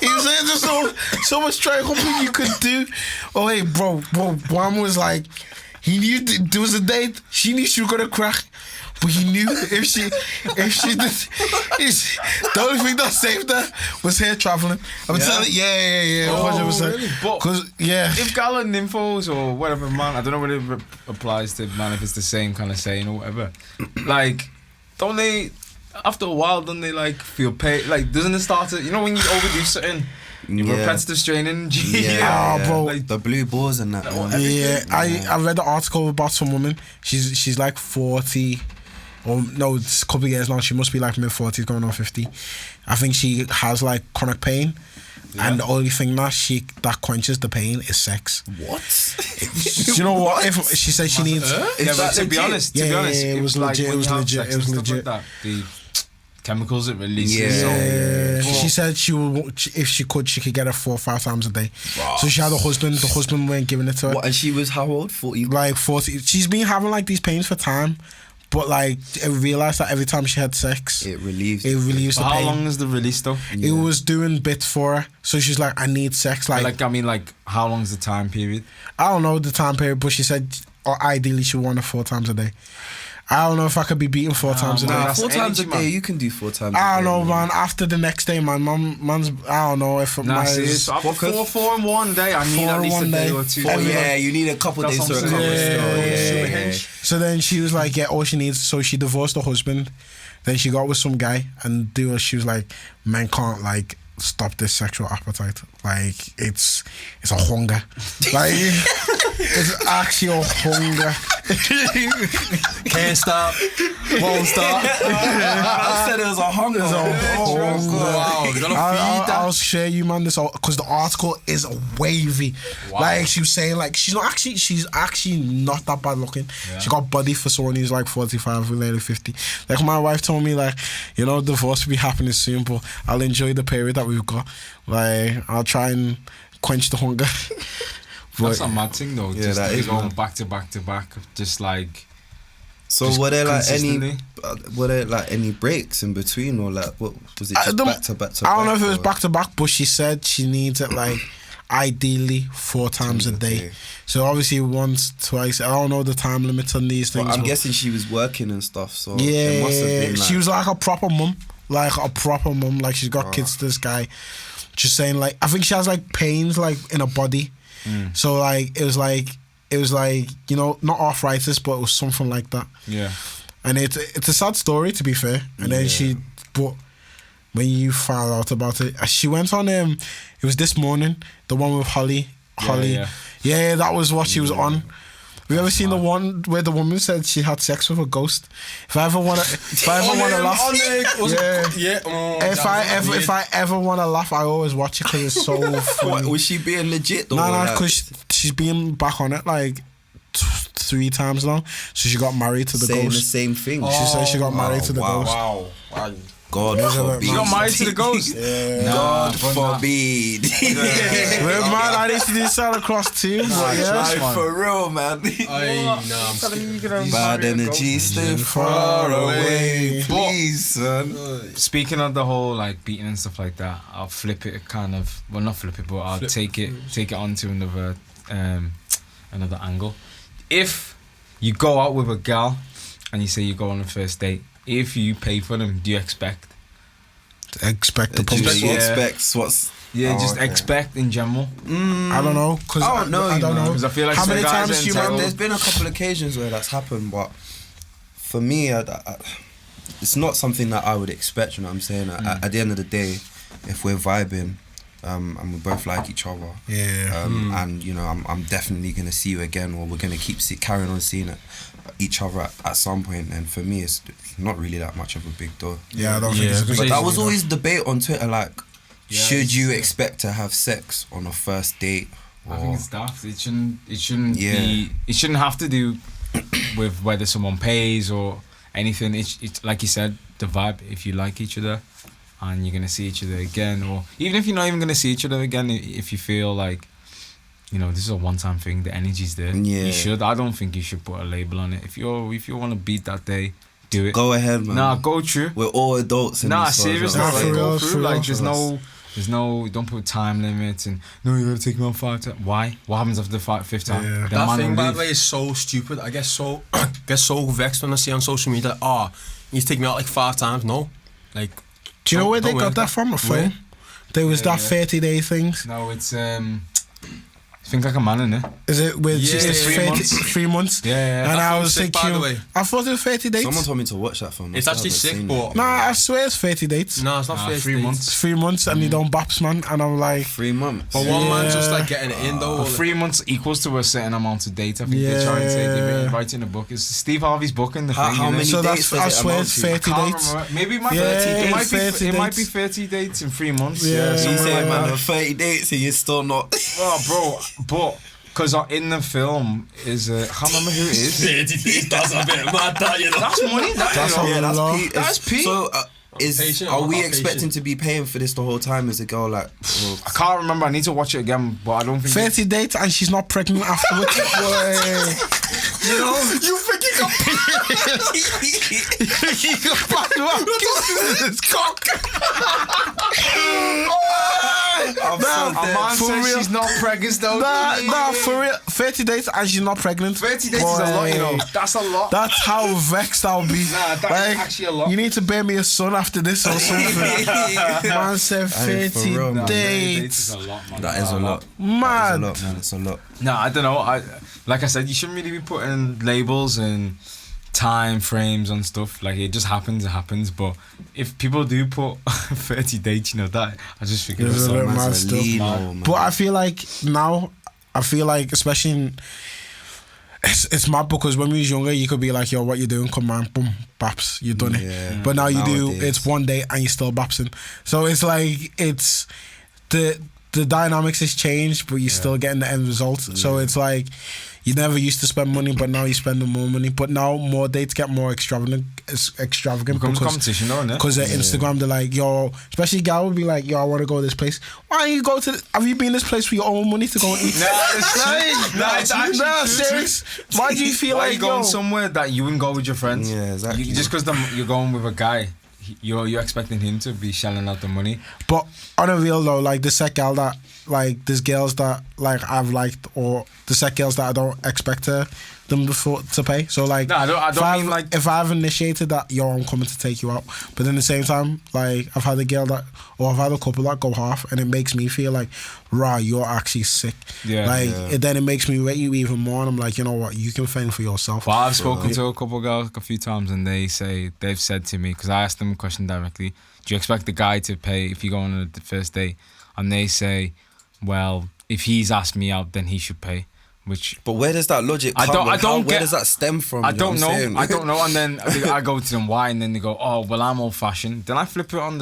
was saying there's so much try hoping you could do. Oh hey, bro, Wham was like, he knew there was a date. She knew she was gonna crack. But he knew if she did, the only thing that saved her was her traveling. I'm telling you, yeah, 100%.
Really? But if gal and nymphos or whatever, man, I don't know whether it applies to man if it's the same kind of saying or whatever. Like, don't they? After a while, don't they like feel pain? Like, doesn't it start to? You know when you overdo something. Repetitive straining.
Bro,
like the blue balls and that one.
Yeah, I read an article about some woman. She's like 40. Or no, it's a couple of years now. She must be like mid-40s, going on 50. I think she has like chronic pain, and the only thing that quenches the pain is sex.
What?
You know what? If she said she needs,
to be honest,
it was legit. It was legit. It was legit.
Like that, the chemicals it releases.
She said she would, if she could get it 4 or 5 times a day. Wow. So she had a husband. The husband weren't giving it to her.
What? And she was how old? 40.
Like 40. She's been having like these pains for time. But like, I realised that every time she had sex, it relieves the pain.
How long is the release though?
It was doing bits for her, so she's like, I need sex. Like
how long's the time period?
I don't know the time period, but she said, ideally she want it 4 times a day. I don't know if I could be beaten 4 times a day.
4 times a day, you can do 4 times.
I don't know, man. After the next day, man's. I don't know if
after 4 in one day, I need at least a day or 2.
Oh yeah, you need a couple days to recover. Yeah.
So then she was like, all she needs. So she divorced her husband. Then she got with some guy, and she was like, men can't like stop this sexual appetite. Like it's a hunger. Like it's actually a hunger.
Can't stop, won't stop.
I said it was a hunger.
Wow, you gotta feed that.
I'll share you, man, this because the article is wavy.
Wow.
Like she was saying, like she's actually not that bad looking.
Yeah.
She got body for someone who's like 45 or nearly 50. Like my wife told me, like, you know, divorce will be happening soon, but I'll enjoy the period that we've got. Like I'll try and quench the hunger.
That's a mad thing though.
Yeah,
Just
that is
going
mad.
back to back to back, just like.
So
Just
were there any breaks in between, or like what was it? Just back to back to back?
I don't know if it was
or-
back to back, but she said she needs it like ideally 4 times a day. So obviously once, twice. I don't know the time limits on these
But
things.
I'm
but
guessing she was working and stuff, so it must have been like,
she was like a proper mum. Like she's got kids to this guy. Just saying, like, I think she has like pains like in her body. So like it was like you know, not arthritis, but it was something like that.
Yeah.
And it's a sad story, to be fair. And then but when you found out about it, she went on it was this morning, the one with Holly. Yeah, that was what she was on. Have you ever seen the one where the woman said she had sex with a ghost? If I ever wanna laugh, if I ever wanna laugh, I always watch it because it's so funny.
What, was she being legit?
No, because she's been back on it like 3 times now. So she got married to the
saying
ghost.
the same thing.
She said she got married to the ghost.
Wow.
God forbid.
You got married to the ghost.
God forbid.
We're mad. I need to do Santa Claus too. But yeah.
Like, for real, man. Bad energy, stay far away, please, son.
Speaking of the whole like beating and stuff like that, I'll flip it kind of. Well, not flip it, but I'll take it onto another angle. If you go out with a gal and you say you go on a first date, if you pay for them, do you expect
the
Do you
pumps.
expect what's...
expect in general?
I don't know. Cause
I don't know,
I don't
man.
know.
'Cause I feel like
how
some
many
guys
times
are
do you
entitled-
There's been a couple occasions where that's happened, but for me, it's not something that I would expect. You know what I'm saying? At the end of the day, if we're vibing, and we both like each other, and you know, I'm definitely gonna see you again, or we're gonna carrying on seeing each other at some point. And for me, it's not really that much of a big deal.
Yeah, I don't think it's a big
But
deal.
that was always debate on Twitter, like, should you expect to have sex on a first date?
I think it's daft. It shouldn't
Yeah.
be. It shouldn't have to do with whether someone pays or anything. It's like you said, the vibe. If you like each other, and you're gonna see each other again, or even if you're not even gonna see each other again, if you feel like, you know, this is a one-time thing, the energy's there.
Yeah.
You should. I don't think you should put a label on it. If you want to beat that day, do it.
Go ahead, man.
Nah, go through.
We're all adults in
Nah,
this world,
seriously,
bro.
Nah,
like,
for
go
real,
through.
for
Like,
real.
there's no. Don't put time limits and no. You gotta take me on 5 times. Why? What happens after the 5th time?
Yeah.
The
That
man
thing,
will
by
leave.
the way, is so stupid. I get so vexed when I see on social media, like, you take me out like 5 times. No, like.
Do you know where they
don't
got
work
that from? A film? There was that 30-day things.
No, it's think like a man, innit?
Is it with
Yeah,
it's
3
30
months.
3 months?
Yeah.
And
That
I
film's
was
sick, by the
thinking,
way.
I thought it was 30 dates.
Someone told me to watch that film.
It's
I
actually
still
sick,
haven't seen
but
Nah, I swear it's 30 dates.
no, it's not
3
dates.
months.
It's 3 months and you don't baps, man. And I'm like,
it. 3 months.
But one man's just
Yeah.
like getting it in though.
But
like-
3 months equals to a certain amount of date. I think they try and say they write in the book. It's Steve Harvey's book in the
How-
thing.
how
innit?
many
so
dates
that's,
does
I
it
swear
amount
it's
to?
30
Can't
dates.
remember. Maybe it might,
Yeah,
it might
30
be. It might be
dates.
30 dates in 3 months.
Yeah.
You
something
say,
like
man,
that.
there are 30 dates and you're still not.
Oh, bro, but because in the film is I can't remember who it is.
That's a bit mad, that, you know.
That's money.
That's
you know.
a
Yeah, that's
lot.
Pete.
That's Pete.
So,
Patient,
are
I'm
we
not
expecting
patient.
to be paying for this the whole time as a girl? Like, well,
I can't remember. I need to watch it again, but I don't think.
30 dates and she's not pregnant afterwards. Boy. You know? You think you got you got bad luck. It's cock.
I'm
Nah,
so
A
dead.
man
For
says
real.
she's not pregnant though.
Nah, for real. 30 dates and she's not pregnant.
30 days is a lot, you know. That's a lot.
That's how vexed I'll be.
Nah, that's actually a lot.
You need to bear me a son after this or something. Man said
Hey, for
30
real, man.
dates.
a lot, man.
That is a lot.
Mad.
That is a lot, man. It's a lot.
No, I don't know. Like I said, you shouldn't really be putting labels and time frames on stuff. Like, it just happens, it happens. But if people do put 30 dates, you know, that I just figure
There's
it's
a
so
bit
mad.
mad
It's a
stuff.
Lino, man.
But I feel like now, especially It's mad because when we was younger, you could be like, yo, what you doing? Come on, boom, baps, you done it. But now you do, it's one day and you're still bapsing. So it's like, it's the dynamics has changed, but you're still getting the end result. So it's like, you never used to spend money, but now you're spending more money. But now more dates get more extravagant
Becomes competition, though, isn't it?
because Instagram, they're like, yo, especially gal would be like, yo, I want to go to this place. Why don't you go to? Have you been this place for your own money to go and eat?
it's actually true.
Serious. Why do you feel
Why
like
are you going somewhere that you wouldn't go with your friends?
Yeah, exactly.
Just because you're going with a guy, you're expecting him to be shelling out the money.
But on a real though, like the set gal that, like, there's girls that like I've liked, or the set girls that I don't expect them to pay. So like,
No, I don't mean like.
if I've initiated that, yo, I'm coming to take you out, but then at the same time, like, I've had a girl that, or I've had a couple that go half, and it makes me feel like, rah, you're actually sick.
Yeah.
Like, then it makes me rate you even more, and I'm like, you know what, you can fend for yourself.
Well, I've spoken to a couple of girls a few times, and they've said to me, because I asked them a question directly, do you expect the guy to pay if you go on the first date? And they say, well, if he's asked me out, then he should pay.
But where does that logic come? Where does that stem from?
I don't know. I don't know. And then I go to them why, and then they go, oh, well, I'm old fashioned. Then I flip it on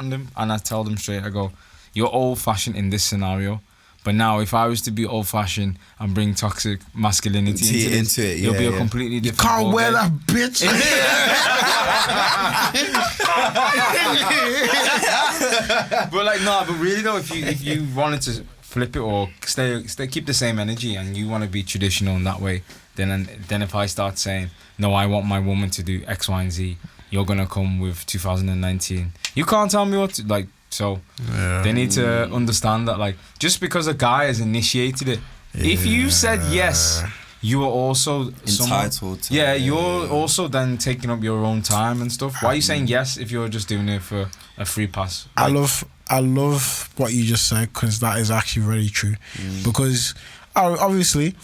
them, and I tell them straight. I go, you're old fashioned in this scenario. But now, if I was to be old fashioned and bring toxic masculinity into it, you'll be a completely different.
You can't wear that, bitch.
But like, no, but really though, if you wanted to flip it or stay keep the same energy, and you want to be traditional in that way, then if I start saying, no, I want my woman to do X, Y, and Z, you're gonna come with 2019. You can't tell me what to, like. So they need to understand that, like, just because a guy has initiated it, if you said yes, you are also
entitled to
you're also then taking up your own time and stuff. Why are you saying yes if you're just doing it for a free pass? Like,
I love what you just said, because that is actually very true. Because obviously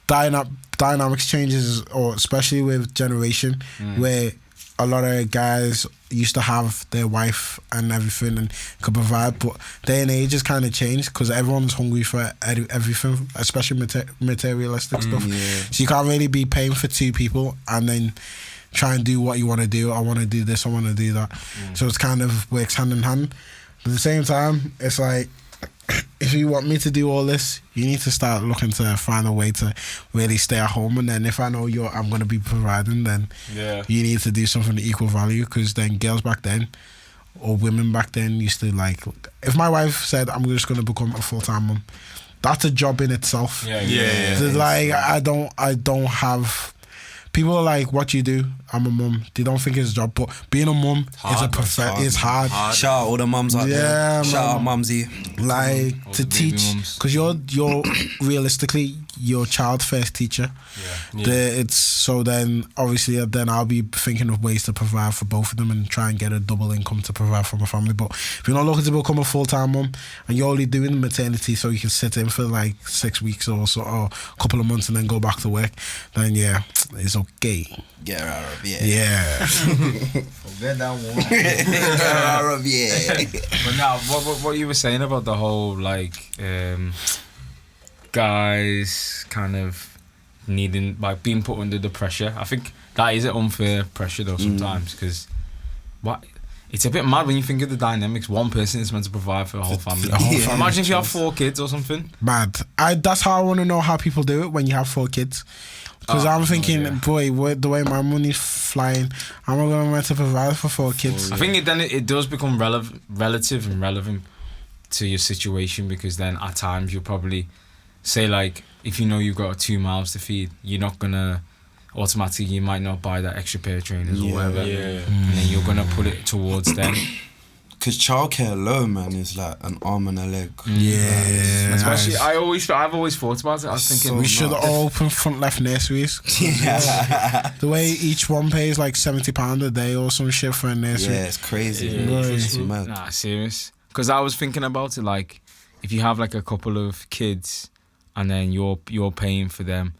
dynamics changes, or especially with generation, where a lot of guys used to have their wife and everything and could provide, but day and age has kind of changed because everyone's hungry for everything, especially materialistic stuff. So you can't really be paying for two people and then try and do what you want to do. I want to do this, I want to do that. So it's kind of works hand in hand. But at the same time, it's like, if you want me to do all this, you need to start looking to find a way to really stay at home. And then if I know I'm going to be providing, then you need to do something to equal value. Because then girls back then, or women back then, used to like, if my wife said, I'm just going to become a full-time mum, that's a job in itself. Like, I don't have... People are like, what you do? I'm a mum. They don't think it's a job, but being a mum is a profession. It's hard.
Shout out all the mums out there. Shout out mumsy.
Like,
all
to teach, because you're realistically your child first teacher. So then obviously then I'll be thinking of ways to provide for both of them and try and get a double income to provide for my family. But if you're not looking to become a full-time mum and you're only doing maternity so you can sit in for like 6 weeks or so, or a couple of months and then go back to work, then it's okay.
Get her out of
Forget that one.
Get her out of
But now, what you were saying about the whole like guys kind of needing, like, being put under the pressure. I think that is an unfair pressure though sometimes, because it's a bit mad when you think of the dynamics. One person is meant to provide for the whole family. Imagine if you have 4 kids or something.
Mad. That's how I want to know how people do it when you have 4 kids. Because I'm thinking, boy, the way my money's flying, I'm not going to provide for 4 kids.
I think it does become relative and relevant to your situation, because then at times you'll probably say, like, if you know you've got 2 mouths to feed, you're not gonna automatically, you might not buy that extra pair of trainers or whatever, and then you're gonna put it towards them.
Because childcare alone, man, is like an arm and a leg.
Especially, I've always thought about it. I was thinking
we should all open FrontLeft nurseries. The way each one pays like £70 a day or some shit for a nursery.
Yeah, it's crazy. It's mad.
Nah, serious. Because I was thinking about it, like, if you have like a couple of kids and then you're paying for them,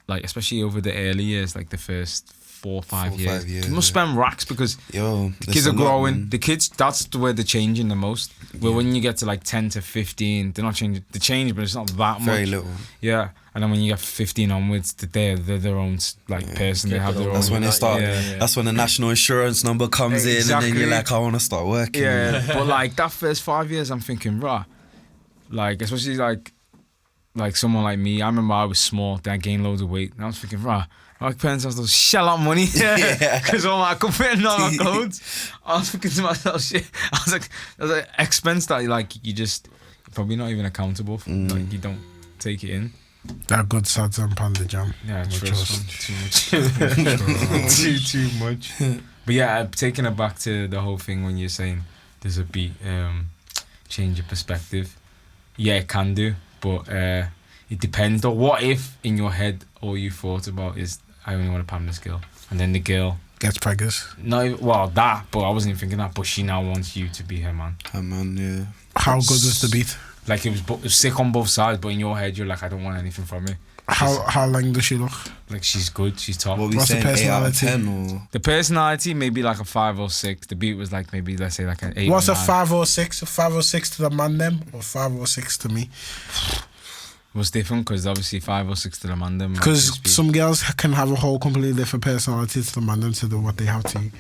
like, especially over the early years, like the first 4 or 5
4 or
years.
5 years,
You must
yeah.
spend racks because
Yo,
the kids are growing. The kids, that's the way they're changing the most. Well, when you get to like 10 to 15, they're not changing. They change, but it's not that much.
Very little.
Yeah, and then when you get 15 onwards, they're their own like person. They have their own.
That's when they start.
Yeah.
That's when the national insurance number comes in, and
Exactly.
then you're like, I want to start working.
Yeah, but like that first 5 years, I'm thinking, rah, like especially like someone like me. I remember I was small, then I gained loads of weight, and I was thinking, rah, my parents have to shell out money because I could fit in all my clothes. I was thinking to myself, shit. I was like, there's an expense that like you're probably not even accountable for. Like you don't take it in.
That good suds and Panda Jam.
Yeah,
trust.
too much. too much. But yeah, taking it back to the whole thing when you're saying there's a beat, change your perspective. Yeah, it can do, but it depends. Or what if in your head all you thought about is I only want to palm this girl, and then the girl
Gets preggers.
that, but I wasn't even thinking that. But she now wants you to be her man.
Oh, man, yeah.
How good is the beat?
Like it was sick on both sides, but in your head you're like, I don't want anything from it.
How long does she look?
Like she's good, she's top.
What we
What's the
saying? 8 out of
personality?
10 or
The personality maybe like a 5 or 6. The beat was like maybe let's say like an 8.
What's
or
a
9.
5 or 6? A 5 or 6 to the man them, or 5 or 6 to me?
Was different because obviously 5 or 6 to the man them.
Because some girls can have a whole completely different personality to the man them to what they have to you.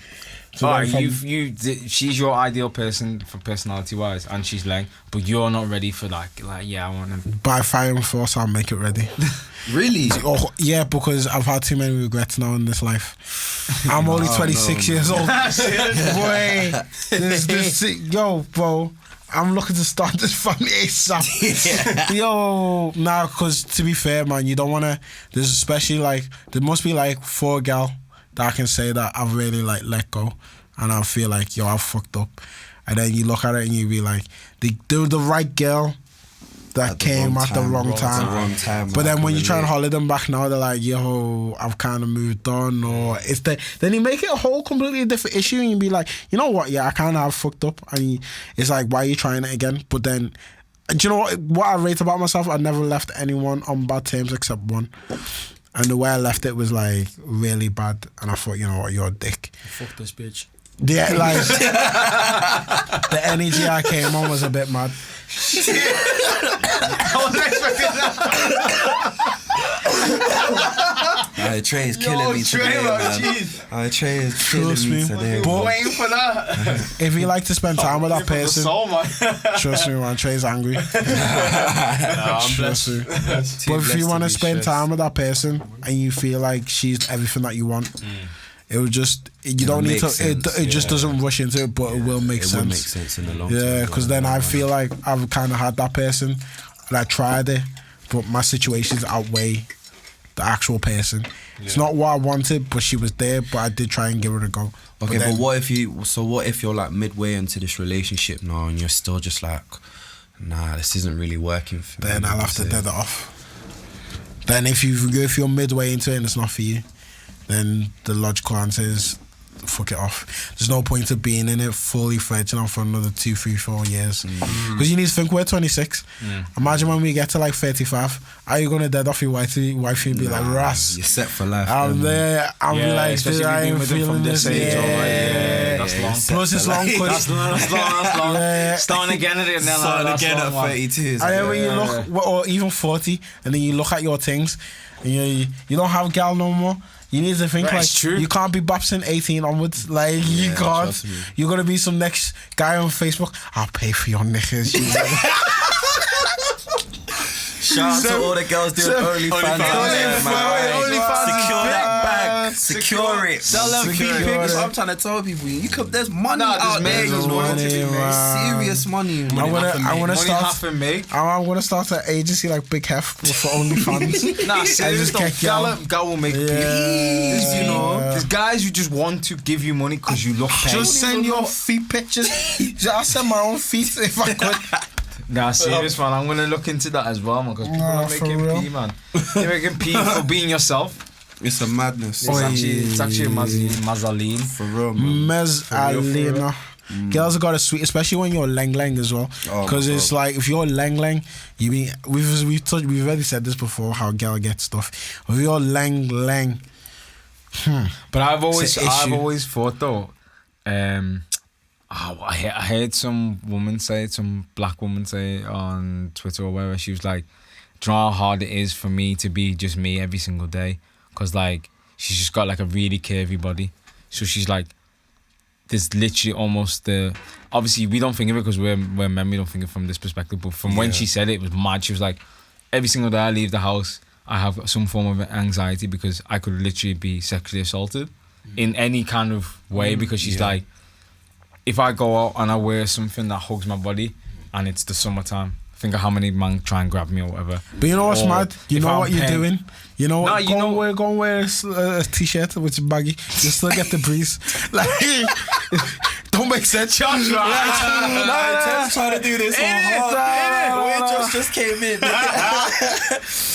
So
Alright,
then from-
she's your ideal person for personality wise, and she's like, but you're not ready for like yeah, I want to.
by fire and force, I'll make it ready.
really?
Oh yeah, because I've had too many regrets now in this life. I'm only 26 years old. Boy, yo, bro, I'm looking to start this family ASAP. Yo, nah, because to be fair, man, you don't want to. There's especially like there must be like 4 gal that I can say that I've really like let go, and I feel like yo, I fucked up, and then you look at it and you be like, they're the right girl that
At the
came
wrong
at the
time,
wrong
bro, at the
time.
wrong time,
But
I
then
can
when you try and
relate.
holler them back now, they're like, yo, I've kind of moved on, or if they, then you make it a whole completely different issue, and you be like, you know what, yeah, I kind of have fucked up, and it's like, why are you trying it again? But then, do you know what I rate about myself? I never left anyone on bad terms except one. And the way I left it was like really bad, and I thought, you know what, you're a dick.
Fuck this bitch.
Yeah, like the energy I came on was a bit mad.
I wasn't expecting that.
Trey is killing me today, man. Trey is killing
Trust
me
me.
today.
But
Waiting for that.
if you like to spend time with that person, trust me, man, Trey's angry. Trust me. But if you want to spend time with that person and you feel like she's everything that you want, it will just you don't need to. It just doesn't rush into it, but it will make sense.
It will make sense in the long term.
Yeah, because then I feel like I've kind of had that person, and I tried it, but my situations outweigh the actual person. It's not what I wanted, but she was there. But I did try and give it a go.
Okay,
then,
but what if you're like midway into this relationship now and you're still just like, nah, this isn't really working for me.
then I'll have to dead it off. Then if you're midway into it and it's not for you, then the logical answer is fuck it off. There's no point of being in it fully fledged for another 2, 3, 4 years. Because you need to think we're 26. Imagine when we get to like 35, are you gonna dead off your wifey and be like, Ras?
You're set for life.
I'm there. I'll be like,
especially
I
if
am
you've been with them
feeling
from
this.
this age,
Yeah,
that's long.
Plus it's long.
That's long.
Yeah.
Starting again at it, and then
Starting
that's
again
long,
at
man.
32.
And then when you look, or even 40, and then you look at your things, and you don't have gal no more. You need to think
That's
like
true.
you can't be bapsing 18 onwards. Like you can't.
trust me.
You're gonna be some next guy on Facebook. I'll pay for your knickers.
Shout out to all the girls doing OnlyFans out there, man. Secure that bag. Secure it.
Sell them
Secure
feet
it.
pics.
I'm trying to tell people, there's money
Nah,
out there.
there's
You know,
money, man.
serious money.
I'm gonna
Money
start.
half and make.
I'm gonna start an agency like Big Hef for OnlyFans.
Nah,
I
serious
just
though.
get gal.
Gal will make
Yeah.
please, you know.
Yeah.
There's guys who just want to give you money because you look paid.
Just send your feet pictures. I send my own feet if I could.
Nah, serious man. I'm gonna look into that as well, man. Because people
Nah,
are
for
making
real.
P, man. They're making P for being yourself.
It's a madness.
It's actually a mazzoline.
For real, man.
Mezzalina. Girls have got a sweet, especially when you're leng leng as well.
Oh,
Because
my
it's
God.
like if you're leng leng, you mean we've already said this before how girl gets stuff. If you're leng leng,
But I've
It's an issue.
always thought though, I heard some black woman say on Twitter or wherever, she was like, do you know how hard it is for me to be just me every single day? Because like, she's just got like a really curvy body. So she's like, there's literally almost obviously we don't think of it because we're men, we don't think of it from this perspective, but from when she said it was mad. She was like, every single day I leave the house, I have some form of anxiety because I could literally be sexually assaulted in any kind of way, because she's like, if I go out and I wear something that hugs my body and it's the summertime, think of how many men try and grab me or whatever.
But you know what's mad? You know what you're doing? You know what?
No,
Go and wear a t-shirt which is baggy. You still get the breeze. Like, don't make sense.
Trying to do this on hard. We just came in.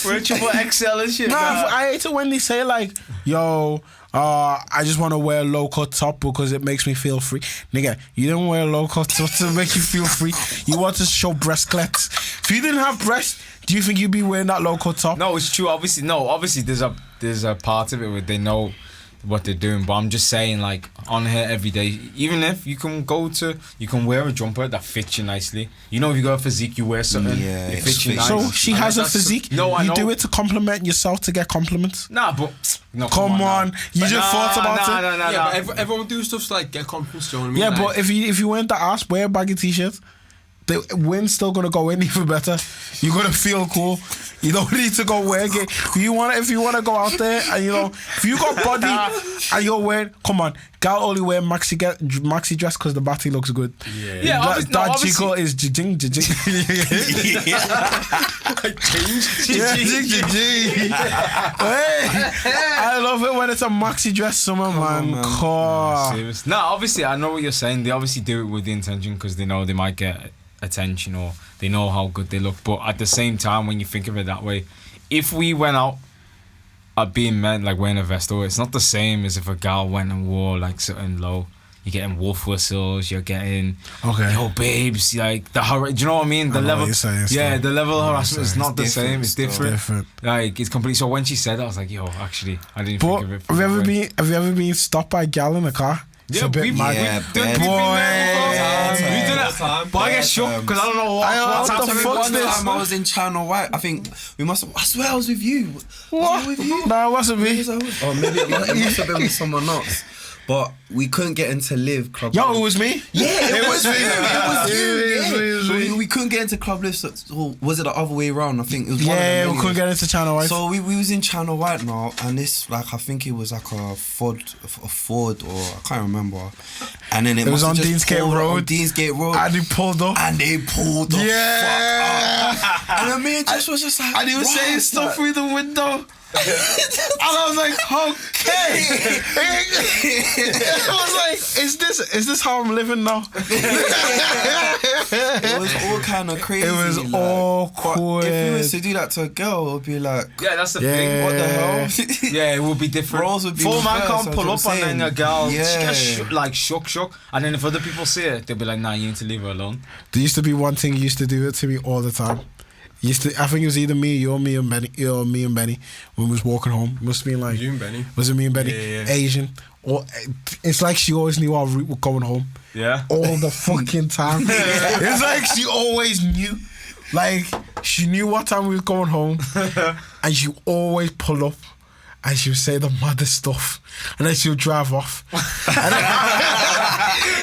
We're triple XL and shit.
I hate it when they say like, yo, I just want to wear a low cut top because it makes me feel free. Nigga, you didn't wear a low cut top to make you feel free. You want to show breast clets. If you didn't have breasts, do you think you'd be wearing that low cut top?
No, it's true. Obviously there's a part of it where they know what they're doing, but I'm just saying, like, on her every day, even if you can wear a jumper that fits you nicely. You know, if you got a physique, you wear something, it fits you nice.
So she has a physique.
No, I know.
You do it to compliment yourself to get compliments.
Nah, but no,
come on. You just thought about it.
Yeah, but everyone do stuff to like get compliments. Do you know what I mean?
Yeah,
like,
but if you weren't that ass, wear a baggy t-shirt. The wind's still gonna go in even better. You're gonna feel cool. You don't need to go wear it. If you wanna go out there and if you got body and you're wearing, come on, gal only wear maxi dress because the body looks good.
Yeah,
that chico is jing. I love it when it's a maxi dress summer, man.
No, obviously I know what you're saying. They obviously do it with the intention because they know they might get attention or they know how good they look. But at the same time, when you think of it that way, if we went out at being men, like wearing a vest, it's not the same as if a gal went and wore like something low. You're getting wolf whistles. You're getting yo babes. Like the do you know what I mean? The level, the level of harassment is not the same. It's different. Like it's completely. So when she said that, I was like, yo, actually, I didn't think of it.
Have you ever been stopped by a gal in a car?
Yeah, we've done it. But I get shocked because I don't know what
time I was in Channel White. I think I swear I was with you.
What? No, it wasn't me.
Or maybe it must have been with someone else. But we couldn't get into Live Club.
Yo, it was me.
Yeah, it was me. It was you. We couldn't get into Club Live. So was it the other way around? I think it was.
Yeah, we couldn't get into Channel White.
So we was in Channel White now, and this I think it was like a Ford, or I can't remember. And then it
was on Deansgate Road. And he pulled up.
And they pulled up.
Yeah.
And then me and Josh was just like,
and he was saying stuff through the window. And I was like, okay. I was like, is this how I'm living now?
It was all kind of crazy.
It was awkward.
If you was to do that to a girl, it would be like,
yeah, that's the thing. What the hell? Yeah, it would be different.
Roles would be
Four man
reversed,
can't pull up and then a girl
yeah.
shook. And then if other people see it, they'll be like, nah, you need to leave her alone.
There used to be one thing you used to do it to me all the time. I think it was either me and Benny when we was walking home. It must have been like
you and Benny.
Was it me and Benny?
Yeah.
Asian. Or it's like she always knew our route was going home.
Yeah.
All the fucking time. It's like she always knew. Like she knew what time we was going home, and she always pull up, and she would say the maddest stuff, and then she would drive off. And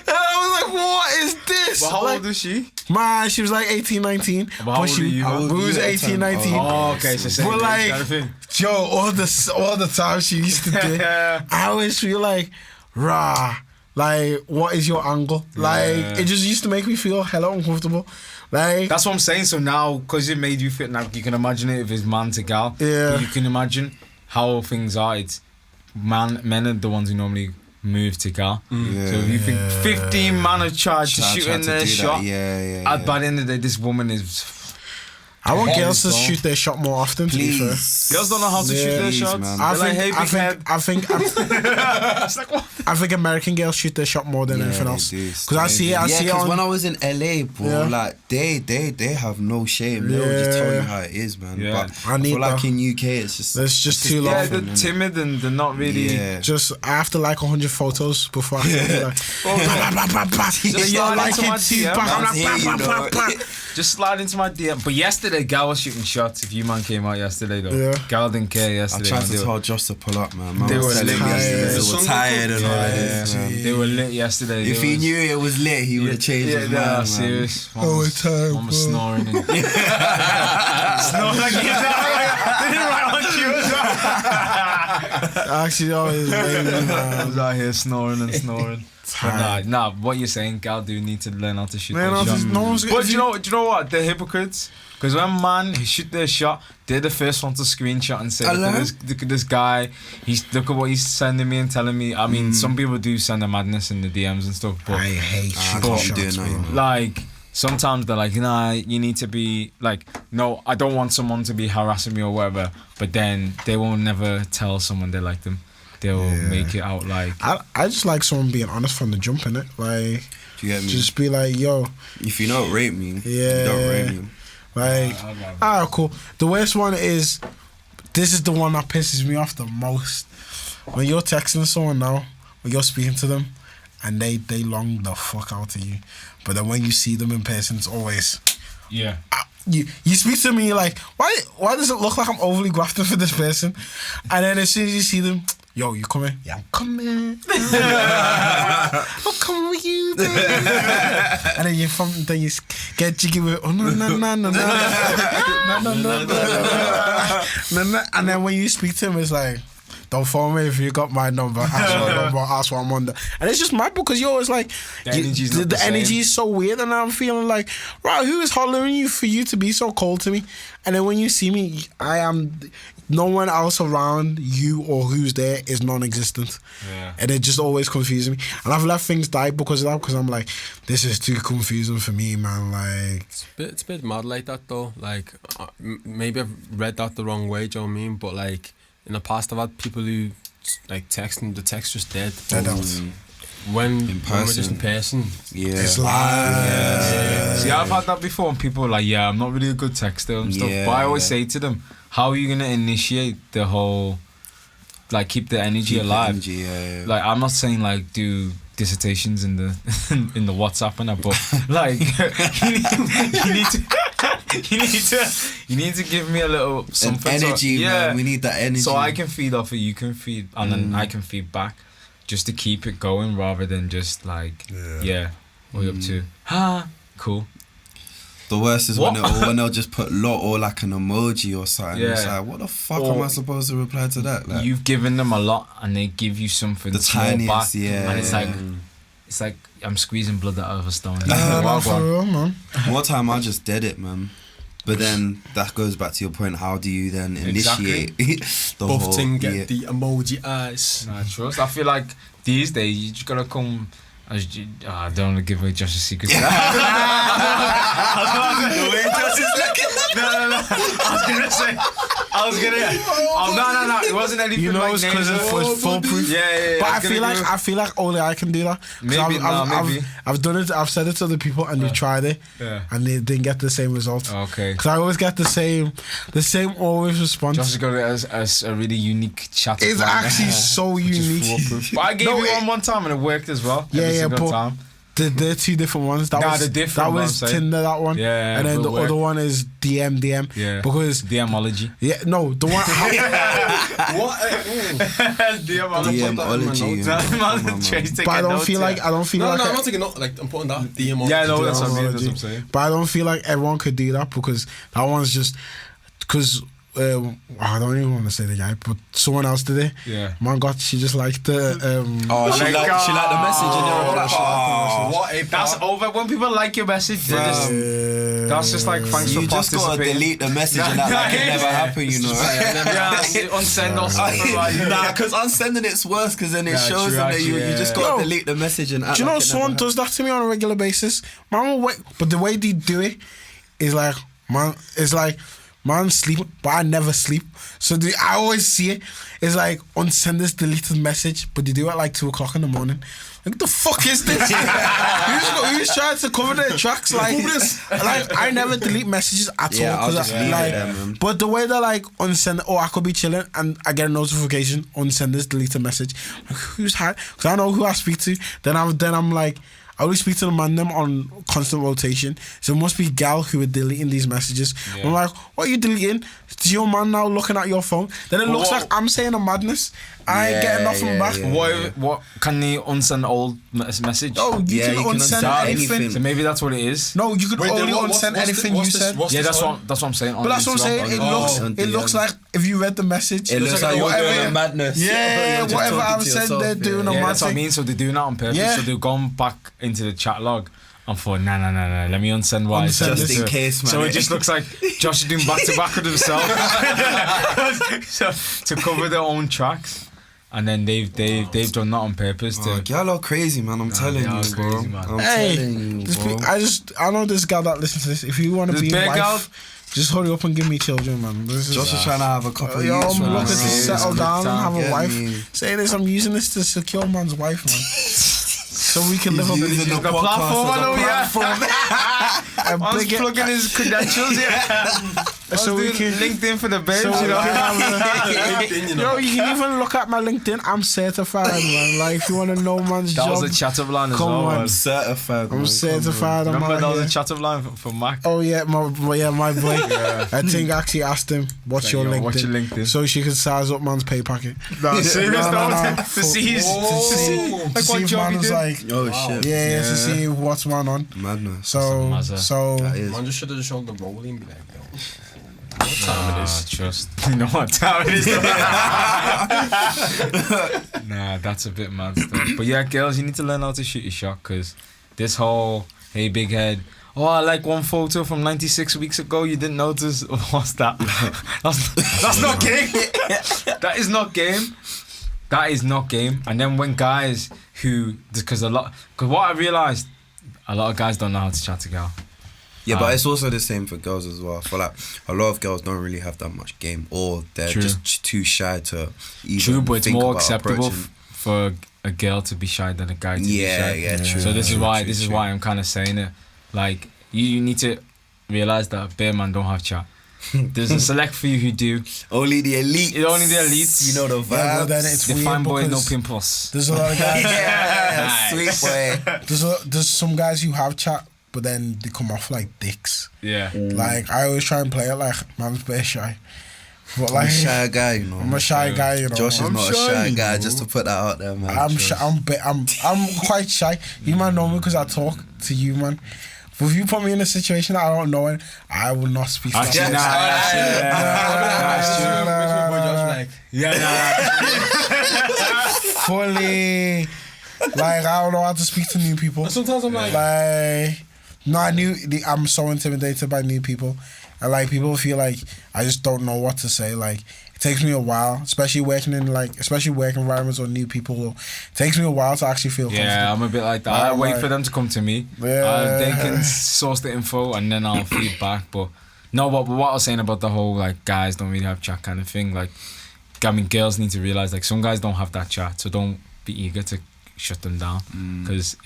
I was like, what is this?
Well, how old is she?
Man, she was like 18, 19.
But how old are you?
We was 18, 19.
Oh, okay, so same
but like,
kind of thing.
Yo, all the time she used to do it, I always feel like, like, what is your angle? Like, it just used to make me feel hella uncomfortable. Like,
that's what I'm saying. So now, because it made you feel like you can imagine it if it's man to gal.
Yeah.
But you can imagine how things are. It's men are the ones who normally move to gal. So if you think 15 men are charged to shoot in their shot, by the end of the day, this woman is.
I want
Boys
girls to
don't.
shoot their shot more often. To be fair.
Please.
Girls don't know how to shoot their
Please,
shots.
man.
I
They're
think,
like, hey, big head.
It's like, I think American girls shoot their shot more than anything else. Because I see it. I see it
because
on.
when I was in LA, bro,
Yeah.
like they have no shame. They'll just tell you how it is, man.
Yeah.
But
I
I
need
feel like
that.
in UK, it's just
too long.
Yeah,
Love
they're timid and they're not really.
Yeah.
Just I have to like 100 photos before I can be like,
Just
you
slide
like
into my
it too.
DM,
Bah,
man.
bah,
Here you
bah, bah,
know.
bah.
Just slide into my DM. But yesterday, Gal was shooting shots. If you man came out yesterday, though.
Yeah.
Gal didn't care
I
yesterday.
tried
man.
to
They were-
tell Josh to pull up, man. Man
They
was
were
telling me
tired.
yesterday they were tired and all
Yeah,
that.
yeah. They were lit yesterday.
If
They
he
was-
knew it was lit, he would have changed his
yeah,
mind, man.
serious.
Oh, it's time,
One was
bro.
snoring. And snoring like he's right on cue as well.
Actually, always
I was out here snoring and snoring. But nah, what you're saying, Gal do need to learn how to shoot
Man,
their shot.
no one's
But do you know what? They're hypocrites. Because when man shoot their shot, they're the first one to screenshot and say, look at this guy. Look at what he's sending me and telling me. I mean, some people do send a madness in the DMs and stuff, but
I hate
I
shooting
can't do
shots,
it now,
bro.
you know.
like sometimes they're like, nah, you need to be like, no, I don't want someone to be harassing me or whatever. But then they will never tell someone they like them. They'll make it out like.
I just like someone being honest from the jump, innit? Like,
Do you get me?
just be like, yo,
If you don't rate me,
Yeah.
you don't rate me.
like, alright, cool. The worst one is, this is the one that pisses me off the most. When you're texting someone now, when you're speaking to them, and they long the fuck out of you, but then when you see them in person, it's always.
Yeah.
You speak to me, you're like, why does it look like I'm overly grafting for this person? And then as soon as you see them, yo, you coming? Yeah, I'm coming. I'm coming with you, baby. And then you get jiggy with, oh no, and then when you speak to him, it's like, don't phone me if you got my number. Ask what I'm under. And it's just mad because you're always like,
The energy's not the
the energy
same.
is so weird, and I'm feeling like, right, who is hollering you for you to be so cold to me? And then when you see me, I am, no one else around you or who's there is non-existent.
Yeah.
And it just always confuses me. And I've let things die because of that, because I'm like, this is too confusing for me, man. Like,
It's a bit mad like that though. Like maybe I've read that the wrong way. Do you know what I mean? But like in the past, I've had people who like text and the text just dead.
Dead out.
When we're just
person.
in person,
Yeah.
it's like,
See, I've had that before, and people are like, yeah, I'm not really a good texter and stuff.
Yeah,
But I always
yeah.
say to them, how are you going to initiate the whole, like, keep the energy
Keep the
alive?
energy, yeah.
Like, I'm not saying, like, do dissertations in the in the WhatsApp and that, but, like, you need to give me a little
An
something.
energy, man. We need that energy.
So I can feed off it, you can feed, and then I can feed back, just to keep it going rather than just like, what you up to? Cool.
The worst is
What?
when they'll just put lot or like an emoji or something. It's
Yeah.
like, what the fuck
Or
am I supposed to reply to that? Like,
You've given them a lot, and they give you something
the
small
tiniest,
back,
yeah.
and it's like I'm squeezing blood out of a stone.
no,
Well,
for
go on.
real, man.
One time I just did it, man. But then that goes back to your point. How do you then
Exactly.
initiate the
both
whole?
thing get
yeah.
the emoji eyes.
Nah, trust. I feel like these days you just gotta come. I don't want to give away Josh's secrets. No. I was gonna. Oh, no. It wasn't anything.
You know,
like
it's because
names.
it's foolproof.
Yeah.
But
was
I feel
gonna
like
do-
only I can do that. 'Cause
Maybe, maybe.
I've done it. I've said it to other people and they've tried it,
Yeah.
and they didn't get the same result.
Okay.
Because I always get the same always response.
Josh has got it as a really unique chat.
It's actually so unique.
But I gave
No,
you one time and it worked as well.
Yeah,
every
yeah,
single
but
time.
They're two different ones. That
Nah,
was
they're different,
That
what
was
I'm saying.
Tinder. That one.
Yeah,
and then
but
the
where-
other one is DM.
Yeah.
Because
DMology.
yeah, no, the one.
What?
DMology.
But I don't feel like
No, I'm not taking note. Like I'm putting that the emoji.
Yeah, no, that's what I mean.
DMology.
That's what I'm saying.
But I don't feel like everyone could do that because that one's just because I don't even want to say the guy, but someone else did it.
Yeah.
Man, she just liked the.
Oh, she
my
liked the message and
God.
they were like, oh,
What a
That's over. When people like your message, they just, that's just like thanks
you
for
just gotta
participating.
delete the message and that like it never happened, you know.
Yeah, unsend or something like that.
Nah, because unsending it's worse because then it
Yeah,
shows
true,
them that you
actually,
just
yeah.
gotta
Yo,
delete the message and act
Do you know
like it
someone
never
does that to me on a regular basis? Man will wait, but the way they do it is like, Man, it's like, man sleep, but I never sleep. So I always see it. It's like unsend this deleted message, but you do it at like 2 o'clock in the morning. Like, what the fuck is this? who's trying to cover their tracks? Like I never delete messages at all.
I'll just leave it there, man.
But the way that like unsend, I could be chilling and I get a notification, unsend this deleted message. Like, who's high? Because I know who I speak to. Then I'm like, I always speak to the man them on constant rotation. So it must be gal who are deleting these messages. Yeah. I'm like, what are you deleting? Is your man now looking at your phone? Then it looks like I'm saying a madness. I ain't getting nothing back.
What can they unsend old message?
Oh, you can unsend anything.
So maybe that's what it is.
No, you could only unsend anything you said.
Yeah, that's what I'm saying.
But that's what I'm saying. It looks like if you read the message,
it looks like you're doing a madness.
Yeah, whatever I've said, they're doing a madness.
That's what I mean. So they're doing that on purpose. Yeah. So they've gone back into the chat log and thought, nah, let me unsend why.
Just in case, man.
So it just looks like Josh is doing back to back with himself so, to cover their own tracks. And then they've done that on purpose.
Y'all are crazy, man. I'm telling you, bro.
I know this guy that listens to this. If you want to be wife, just hurry up and give me children, man.
Josh is trying to have a couple of
years.
I'm
looking to settle down and have a wife. Say this, I'm using this to secure man's wife, man. So we can live up in the
platform. I was plugging his credentials, so we can LinkedIn for the bench, you know.
You can even look at my LinkedIn. I'm certified, man. Like, if you want to know man's job,
that was a chat up line as well.
I'm certified.
I'm certified.
Remember that was a chat up line for Mac.
Oh yeah, my boy. I think I actually asked him, "What's your LinkedIn?" So she could size up man's pay packet.
No, serious though. To see what job he did.
Like, oh shit.
Yeah, to see what's man on.
Madness.
So
man just should have shown the rolling and be like, yo, what time it is?
Trust. You know what time it is? Nah, that's a bit mad stuff. But yeah, girls, you need to learn how to shoot your shot, because this whole, hey big head, I like one photo from 96 weeks ago, you didn't notice. What's that? That's not game. That is not game. That is not game. And then when guys because what I realised, a lot of guys don't know how to chat to girl.
Yeah, but it's also the same for girls as well. I feel like a lot of girls don't really have that much game, or they're just too shy to even
True, but it's more acceptable
approaching.
for a girl to be shy than a guy to be shy.
Yeah, true.
So this is why I'm kind of saying it. Like, you need to realise that bare man don't have chat. There's a select few who do.
Only the elites.
Only the elites.
You know the vibes.
Yeah, but then it's
the
weird
fine boy, no
because
pimples.
There's a lot of guys.
Sweet boy.
There's some guys who have chat, but then they come off like dicks.
Yeah.
Like, I always try and play it like man's bare shy. But like,
I'm a shy guy, you know.
I'm a shy guy, you know.
Josh is not a shy guy, just to put that out there, man.
I'm shy. I'm quite shy. You might know me because I talk to you, man. But if you put me in a situation that I don't know it, I will not speak.
Actually,
fully. Like, I don't know how to speak to new people.
Sometimes I'm like,
I'm so intimidated by new people. And like, people feel like I just don't know what to say. Like, it takes me a while, especially working work environments or new people. It takes me a while to actually feel comfortable.
Yeah, I'm a bit like that. I wait for them to come to me.
Yeah.
They can source the info and then I'll feed back. But no, but what I was saying about the whole like guys don't really have chat kind of thing. Like, I mean, girls need to realise like some guys don't have that chat, so don't be eager to shut them down, because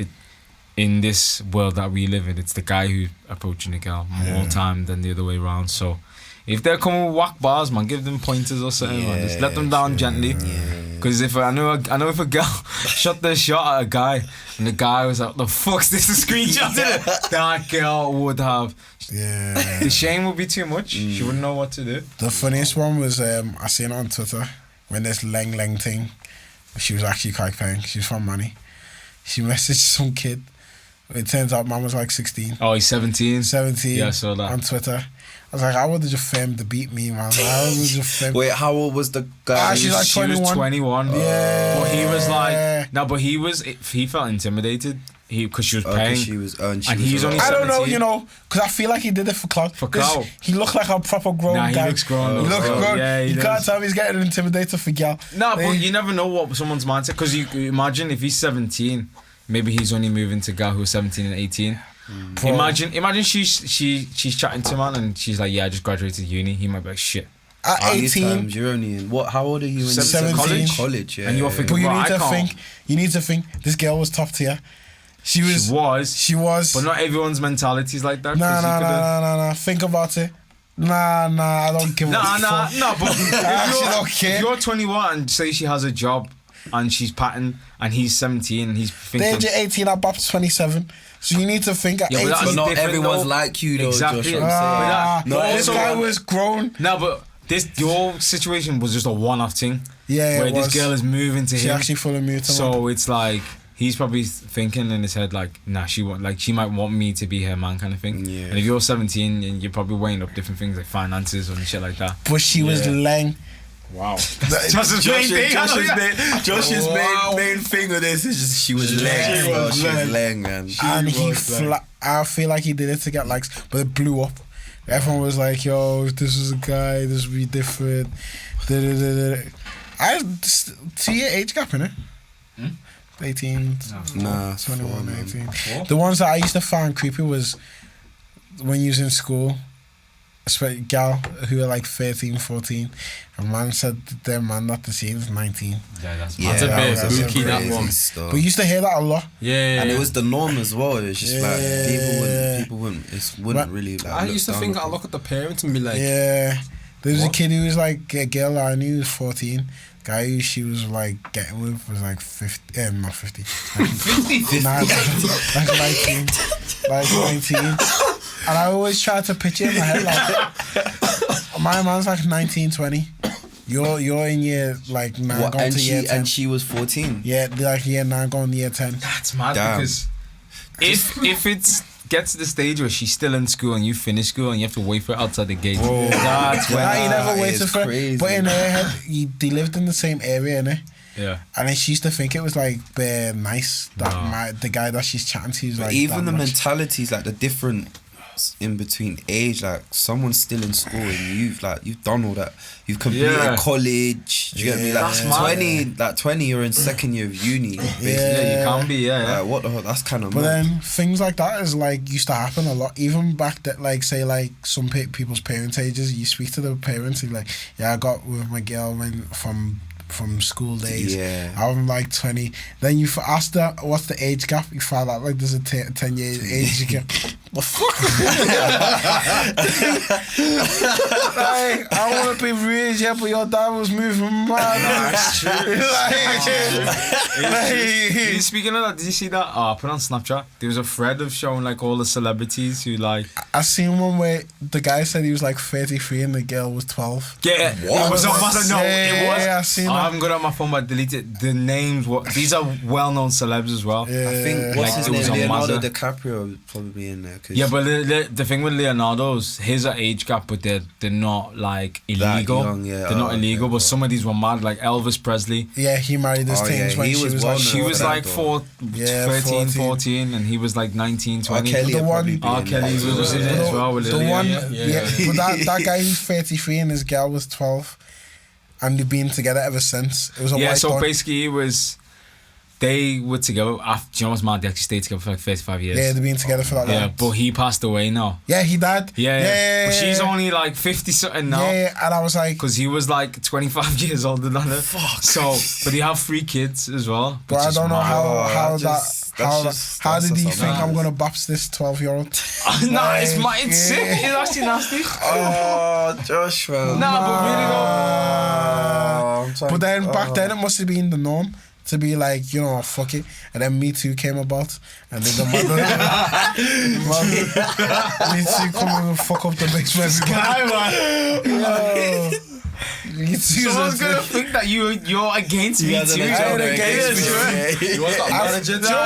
in this world that we live in, it's the guy who's approaching the girl more time than the other way around. So if they're coming with whack bars, man, give them pointers or something, man. Just let them down gently. Because if I know if a girl shot their shot at a guy and the guy was like, the fuck's this, a screenshot it, that girl would have.
Yeah.
The shame would be too much. She wouldn't know what to do.
The funniest one was I seen it on Twitter when this Leng thing. She was actually quite paying. She was from Manny. She messaged some kid. It turns out man was like 16.
Oh, he's 17?
17.
Yeah, I saw that.
On Twitter. I was like, I would have just filmed to beat me, man.
Wait, how old was the guy?
She's like 21.
She was 21.
Yeah.
But he was like, he felt intimidated. Because she was paying.
She was
and he's only 17.
I don't know, you know, because I feel like he did it for clout.
For clout.
He looked like a proper grown guy.
He looks grown.
He looks grown.
Yeah,
you can't tell me he's getting intimidated for gal.
No, but you never know what someone's mindset. Because you imagine if he's 17, maybe he's only moving to gal who's 17 and 18. Imagine she's chatting to a man and she's like, yeah, I just graduated uni. He might be like, shit.
At 18,
you're only in what? How old are you? In
17.
College, yeah.
And you're thinking,
but
well,
you need to think. This girl was top tier. She was.
But not everyone's mentality is like that.
Nah. Think about it. Nah, I don't give a fuck.
No, but
if
you're 21 and say she has a job and she's patting and he's 17 and he's thinking...
They're 18, at Bap's 27. So you need to think at 18.
But not everyone's like you though,
exactly.
Josh,
this guy was grown.
No, but your situation was just a one-off thing.
Yeah,
where this girl is moving to him.
She actually fully moved to him.
So it's like... He's probably thinking in his head like, nah, she might want me to be her man kind of thing.
Yeah.
And if you're 17 and you're probably weighing up different things like finances and shit like that.
But she was lang.
Wow. Josh's main
thing with this is just she was lang. She was lang, man.
And I feel like he did it to get likes, but it blew up. Everyone was like, yo, this is a guy, this would be different. 2-year age gap, innit? 18, 21, 18. What? The ones that I used to find creepy was when you was in school, especially gal who were like 13, 14. A man said their man not the same was 19.
Yeah, that's a bit spooky, that one.
Stuff.
But you used to hear that a lot.
Yeah.
And it was the norm as well. It's just like people wouldn't really like.
I used to think, I look at the parents and be like,
yeah. There was a kid who was like a girl I knew was 14. Guy who she was like getting with was like 50, not 50.
50?
Like 19. Like 19. And I always try to picture in my head like, my man's like 19, 20. You're in year like 9 going to year 10.
And she was 14?
Yeah, like year 9 going to year 10.
That's mad. Damn. Because if it's gets to the stage where she's still in school and you finish school and you have to wait for her outside the gate.
Bro,
that's when you never waited for
crazy.
But in her head, they lived in the same area, innit?
Yeah.
And then she used to think it was like nice that the guy that she's chatting to is like.
Even the mentalities, like the different in between age, like someone's still in school and you've done all that. You've completed college. Do you get me? Like 20, you're in second year of uni. Basically.
Yeah, you can be.
Like, what the hell? That's kind of.
But then things like that is like used to happen a lot. Even back that, like say like some people's parents' ages, you speak to the parents, and like, yeah, I got with my girl from school days.
Yeah.
I'm like 20. Then you ask her what's the age gap. You find out like there's a 10-year age gap. What fuck? Like, I want to be real, yeah, but your dad was moving mad.
That's true. Speaking of that, did you see that? I put on Snapchat. There was a thread of showing like all the celebrities who like.
I seen one where the guy said he was like 33 and the girl was 12.
Yeah,
what?
It was on my no, it was.
Yeah, I seen that.
I haven't got it on my phone, but I deleted the names. These are well-known celebs as well.
Yeah.
I think
what's his name?
Leonardo DiCaprio would probably be in there.
Yeah, but the thing with Leonardo's, his age gap, but they're not like illegal.
Young, yeah.
They're not illegal, but some of these were mad. Like Elvis Presley.
Yeah, he married his things when she was like.
She was like 13, 14, and he was like 19, 20.
R. Kelly
was in it as well. With
But that guy who's 33 and his girl was 12, and they've been together ever since. It was a white
so basically it was. They were together. Do you know what's mad? They actually stayed together for like 35 years.
Yeah, they've been together for that long.
Yeah, but he passed away now.
Yeah, he died.
Yeah. But she's only like 50 something now.
Yeah, and I was like,
because he was like 25 years older than her.
Fuck.
So, but they have 3 kids as well.
But I don't know how did he think I'm gonna bops this 12-year-old?
Nah, it's sick. It's actually nasty.
Oh, Joshua.
Nah, but really though.
But then back then it must have been the norm to be like, you know, fuck it. And then Me Too came about, and then the mother Me Too come and fuck up the mix for everybody.
Someone's gonna think that you're against Me Too.
You know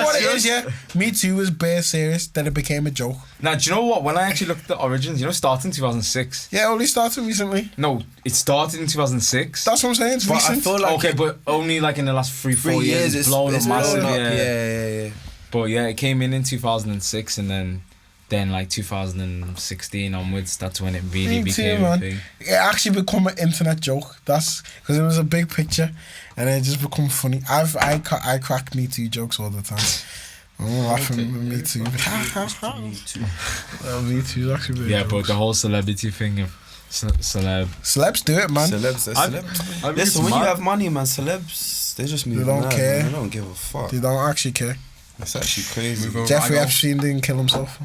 what it is, yeah? Me Too was bare serious, then it became a joke.
Now, do you know what? When I actually looked at the origins, it started in 2006.
Yeah, it only started recently.
No, it started in 2006.
That's what I'm saying, it's recent.
I feel like
but only like in the last 3-4 years, it's blown up massive.
Yeah.
But yeah, it came in 2006, and then like 2016 onwards, that's when it really became a thing.
It actually become an internet joke. That's because it was a big picture, and it just become funny. I crack Me Too jokes all the time. I'm laughing. Me too. Me too. Actually, very
Yeah,
jokes.
but the whole celebrity thing of celeb.
Celebs do it, man.
Celebs,
I
celebs. Listen, when you have money, man, celebs, they just move
don't
mad,
care.
man. They don't give a fuck.
They don't actually care.
It's actually crazy.
Jeffrey Epstein didn't kill himself.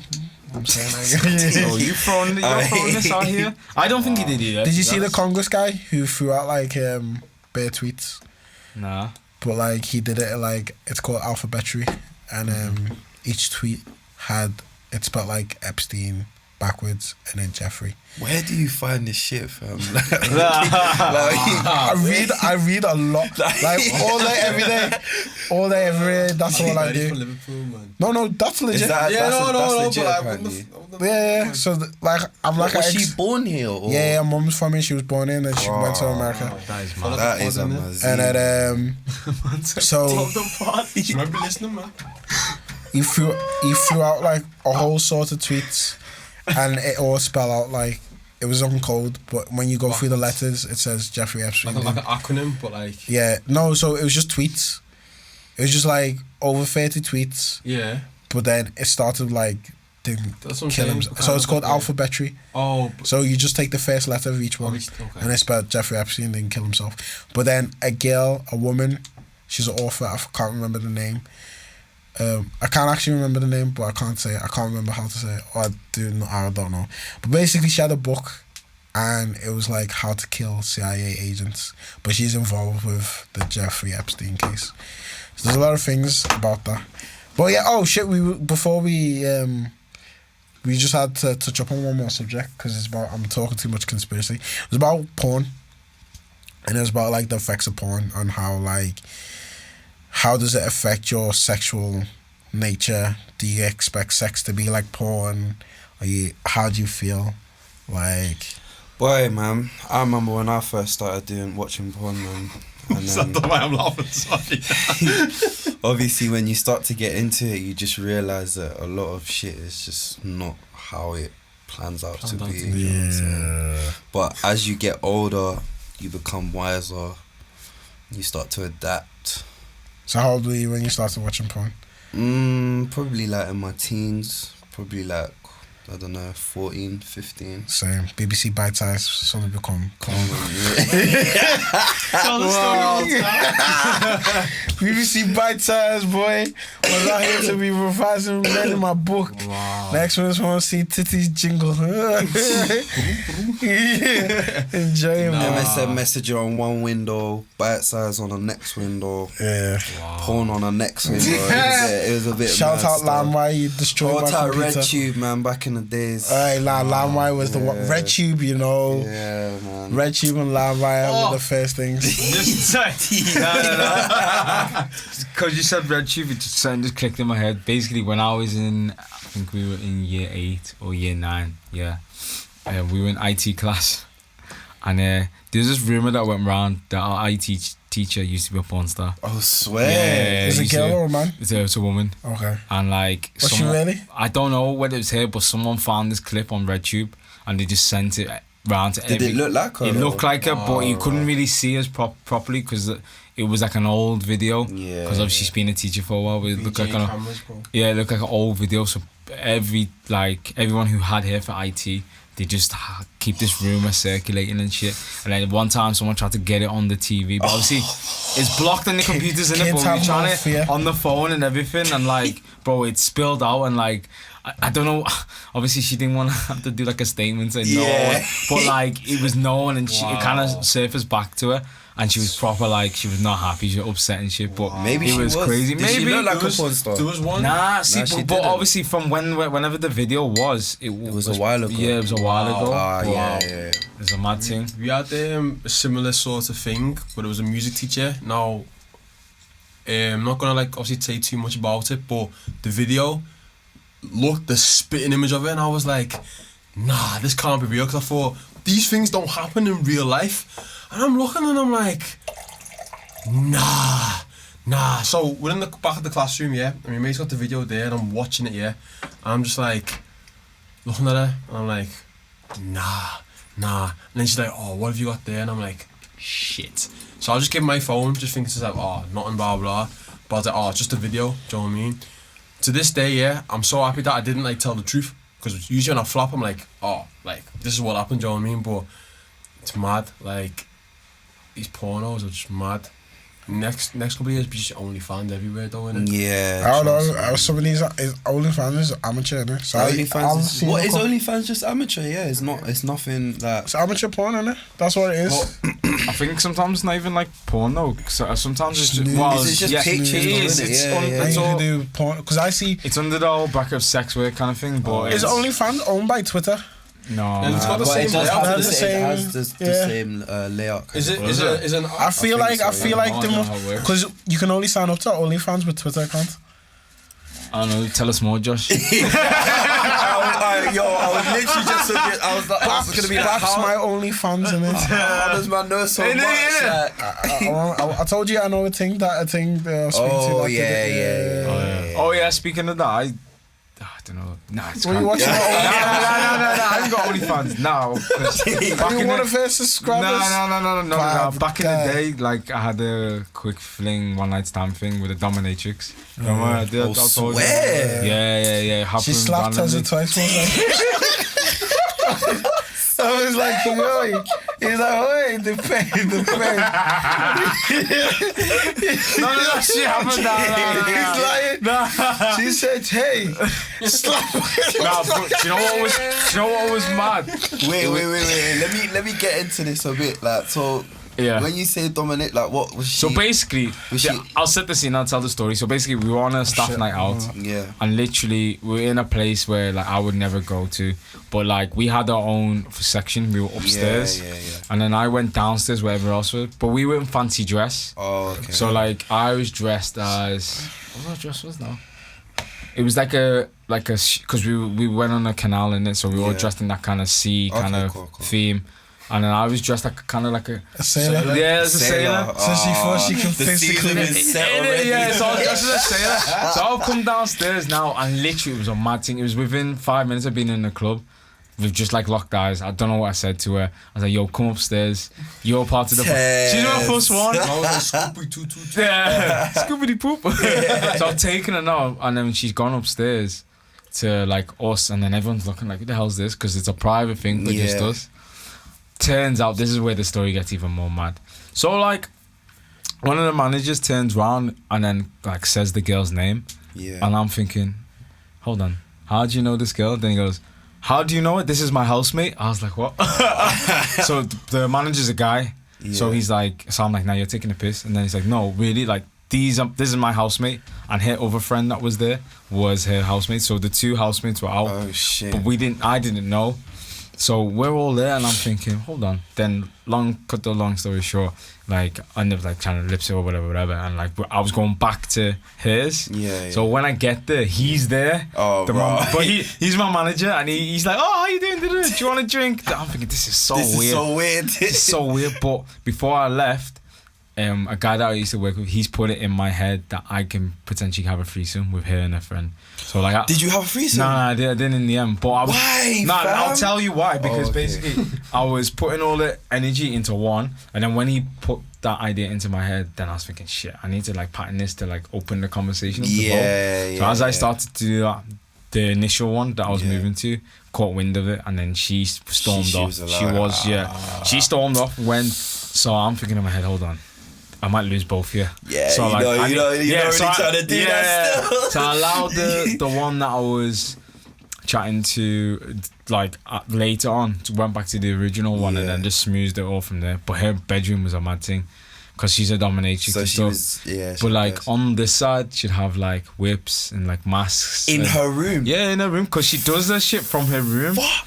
I'm saying.
Oh, you're throwing this out here? I don't think he did either.
Did you see the Congress guy who threw out like bare tweets?
Nah.
But like he did it like it's called alphabetry, and each tweet had it spelled like Epstein backwards and then Jeffrey.
Where do you find this shit, fam?
I read a lot, like all day, every day, all day, every day. That's all I do.
Liverpool, man.
No, that's legit.
That's legit,
but
apparently.
Yeah. So like I'm like
Was
an
she born here? Or?
Yeah, mum's from here. She was born in, and she went to America.
That is mad.
That is amazing.
And then so
Remember listening, man?
he threw out like a whole sort of tweets, and it all spell out like it was on code. But when you go through the letters, it says Jeffrey Epstein.
Like an acronym, but like.
Yeah, no. So it was just tweets. It was just like over 30 tweets.
Yeah.
But then it started like didn't
That's what I'm
kill him.
saying.
So it's called
Okay.
alphabetry.
Oh.
So you just take the first letter of each one,
Okay.
and it's about Jeffrey Epstein didn't kill himself. But then a woman, she's an author. I can't remember the name. I can't actually remember the name, but I can't remember how to say it. Or I don't know. But basically, she had a book, and it was like how to kill CIA agents. But she's involved with the Jeffrey Epstein case. So there's a lot of things about that. But yeah, oh shit! We just had to touch up on one more subject because it's about I'm talking too much conspiracy. It was about porn, and it was about like the effects of porn on how does it affect your sexual nature? Do you expect sex to be like porn? How do you feel? Like,
Boy, man, I remember when I first started watching porn, man. And
That's why I'm laughing, sorry.
obviously, when you start to get into it, you just realise that a lot of shit is just not how it plans out to be. You know what I'm saying? But as you get older, you become wiser. You start to adapt.
so how old were you when you started watching porn?
Probably like in my teens. Probably like, I don't know, 14, 15.
Same. BBC Bite Size suddenly become BBC Bite Size, boy. Was out here to be revising, reading my book.
Wow.
Next one is want to see Titty's jingle. Enjoy it, man.
MSN Messenger on one window, Bite Size on the next window,
Yeah.
porn on the next window. It was a bit
Shout
mad
out
stuff.
LimeWire, you destroyed my
Shout out
computer.
RedTube, man, back in the days.
Alright, LimeWire was the one.
Yeah.
RedTube, you know.
Yeah, man.
RedTube and LimeWire were the first things.
Because you said RedTube, it just clicked in my head. Basically, when I was I think we were in year 8 or year 9, yeah. We were in IT class. And there's this rumour that went around that our IT teacher used to be a porn star.
Oh, swear.
Yeah,
Is it a
used
girl
to-
or a man?
It's a woman.
Okay.
And like...
Was she really?
I don't know whether it was her, but someone found this clip on RedTube and they just sent it round to
Did it look like her?
It looked like her, but you couldn't
right.
really see us properly because it was like an old video.
Yeah.
Because obviously she's been a teacher for a while. But it looked like
cameras, bro.
it looked like an old video. So everyone who had her for IT, they just keep this rumor circulating and shit. And then one time someone tried to get it on the TV, but obviously it's blocked on the computers in it.
kids
But we're
have
trying
no
it
fear.
on the phone and everything, and like, bro, it spilled out and like. I don't know. Obviously, she didn't want to have to do like a statement saying no, but like it was known, and it kind of surfaced back to her, and she was proper like she was not happy, she was upset and shit. But
Maybe
it
she
was crazy.
Did she
Maybe
look like
There
a porn star?
was one.
Nah, see,
she
but
didn't.
obviously from whenever the video was, it
was a while ago.
Yeah, it was a while ago.
Ah,
But
yeah.
It's a mad thing.
We had a similar sort of thing, but it was a music teacher. Now, I'm not gonna like obviously say too much about it, but the video looked the spitting image of it, and I was like, nah, this can't be real. Because I thought these things don't happen in real life, and I'm looking and I'm like, nah. So we're in the back of the classroom, yeah, and my mate's got the video there, and I'm watching it, yeah, and I'm just like looking at her, and I'm like, nah. And then she's like, oh, what have you got there? And I'm like, shit. So I'll just give my phone, just thinking to myself, oh, nothing, blah, blah. But I was like, oh, it's just a video, do you know what I mean? to this day, yeah, I'm so happy that I didn't like tell the truth. Because usually when I flop, I'm like, oh, like this is what happened. Do you know what I mean? But it's mad. Like these pornos are just mad. Next couple of years, be just OnlyFans everywhere, though, innit?
Yeah.
I don't know. Some of these OnlyFans is amateur, innit? So
What is OnlyFans? Just amateur? Yeah, it's not. It's nothing that.
It's amateur porn, innit? That's what it is.
I think sometimes it's not even like porn though. So, sometimes it's just
It's just pictures.
It is. It's
You can do porn because I see.
It's under the whole bracket of sex work kind of thing, but
Is OnlyFans owned by Twitter?
No,
It's got the
But
same
it does
layout.
have
the
the same layout.
Is
kind of.
it an?
I feel like
I don't know how it works.
because you can only sign up to OnlyFans with Twitter account.
I don't know. Tell us more, Josh.
I was literally just thinking, I was gonna be like,
That's my OnlyFans in it.
how does man know so much? Like,
I told you I know a thing speak to.
oh
that
yeah,
did it.
yeah.
Oh yeah. Speaking of that, I don't know. Nah, it's
Were you
can't-
watching
No,
that?
I haven't got OnlyFans now. 'cause back
You
in
want
the-
to first subscribers?
No. Back in the
God.
day, like I had a quick fling, one night stand thing with a dominatrix. Remember I did? I told you.
swear.
Yeah. Happened
She slapped us
randomly.
twice. I was like, yo, he's like, oi, the pain.
No, that shit happened.
He's lying. She said, hey, slap.
Nah, but do you know what was mad?
Wait. Let me get into this a bit. Like, so
Yeah.
when you say Dominic, like, what was she?
So basically,
Was
yeah,
she-
I'll set the scene. I'll tell the story. So basically, we were on a staff night out,
Yeah.
and literally we were in a place where like I would never go to, but like we had our own section. We were upstairs,
Yeah.
and then I went downstairs where everyone else was. But we were in fancy dress.
Oh, okay.
So like I was dressed as what my dress was now. It was because we went on a canal in it, so we were all
Yeah.
dressed in that kind of sea kind
Okay,
of
cool.
theme, and then I was dressed like kind of like a
sailor.
Yeah, as a sailor.
So she thought she could
the
physically-
season is set already.
Yeah, so I was dressed as a sailor. So I'll come downstairs now, and literally it was a mad thing. It was within 5 minutes of being in the club. We've just like locked eyes. I don't know what I said to her. I was like, "Yo, come upstairs. You're part of the." She's my first one.
I was like, Scooby Doo.
Yeah, Scooby Poop. So I've taken her now, and then she's gone upstairs to like us, and then everyone's looking like, "What the hell's this?" Because it's a private thing for just
Yeah.
us. Turns out this is where the story gets even more mad. So like, one of the managers turns round and then like says the girl's name,
Yeah.
and I'm thinking, hold on, how do you know this girl? Then he goes, how do you know it? This is my housemate. I was like, what? So the manager's a guy. So
Yeah.
he's like, so I'm like, now you're taking a piss. And then he's like, no, really? Like, this is my housemate. And her other friend that was there was her housemate. So the two housemates were out.
Oh shit.
But I didn't know. So we're all there, and I'm thinking, hold on. Then cut the long story short, like I ended up like trying to lip sync or whatever, and like I was going back to hers.
Yeah.
So when I get there, he's there.
Oh, right.
But he's my manager, and he's like, oh, how you doing? Do you want a drink? I'm thinking, this is so
this
weird.
is so weird.
This is so weird. But before I left, a guy that I used to work with, he's put it in my head that I can potentially have a threesome with her and her friend. So like,
Did you have a threesome?
Nah, I didn't in the end. But I was,
Why,
Nah,
fam?
I'll tell you why. Because
Oh, okay.
basically, I was putting all the energy into one, and then when he put that idea into my head, then I was thinking, shit, I need to like pattern this to like open the conversation up to both.
Yeah.
So as I started to do that, the initial one that I was
Yeah.
moving to caught wind of it, and then she stormed
She
off.
was
She
like,
was, she stormed off. So I'm thinking in my head, hold on, I might lose both here.
Yeah,
so
you know, you're not really
I-
trying to do that still.
So I allowed the one that I was chatting to like later on went back to the original one and
Yeah.
then just smoothed it all from there. But her bedroom was a mad thing because she's a dominatrix
So
and
she
stuff.
was, yeah. she
But like
was.
on this side, she'd have like whips and like masks
in
and-
her room.
Yeah, in her room, because she does that shit from her room.
What?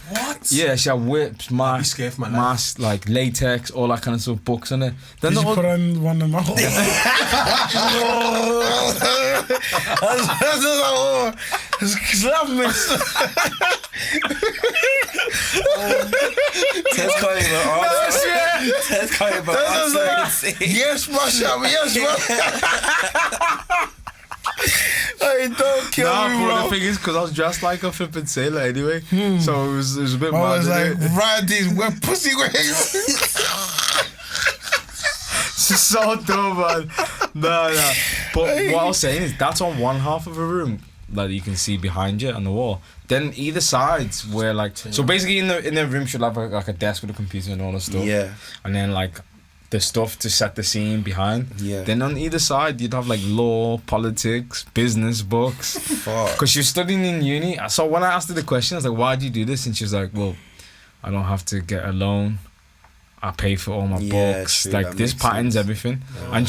Yeah, she had whips, masks,
scared for my life.
masks, like latex, all that kind of stuff, books on it. Then
Did
the
you
oth-
put on one of them out? Slap me.
Ted's can't even answer. Ted's can't even answer.
Yes, Masha. Yes, Masha. Hey, don't kill
Nah,
me,
but
bro.
the thing is, because I was dressed like a flipping sailor anyway, so it was a bit
I was
mad.
like, ride these wet pussy waves.
It's so dumb, man. Nah. But what I was saying is, that's on one half of a room. that you can see behind you on the wall. Then either sides were like, so basically in the room should have like a desk with a computer and all that stuff.
Yeah.
And then like the stuff to set the scene behind.
Yeah.
Then on either side you'd have like law, politics, business books.
Fuck.
Because she was studying in uni. So when I asked her the question, I was like, why do you do this? And she was like, well, I don't have to get a loan. I pay for all my books.
True,
like
that
this
makes
patterns
sense.
everything. And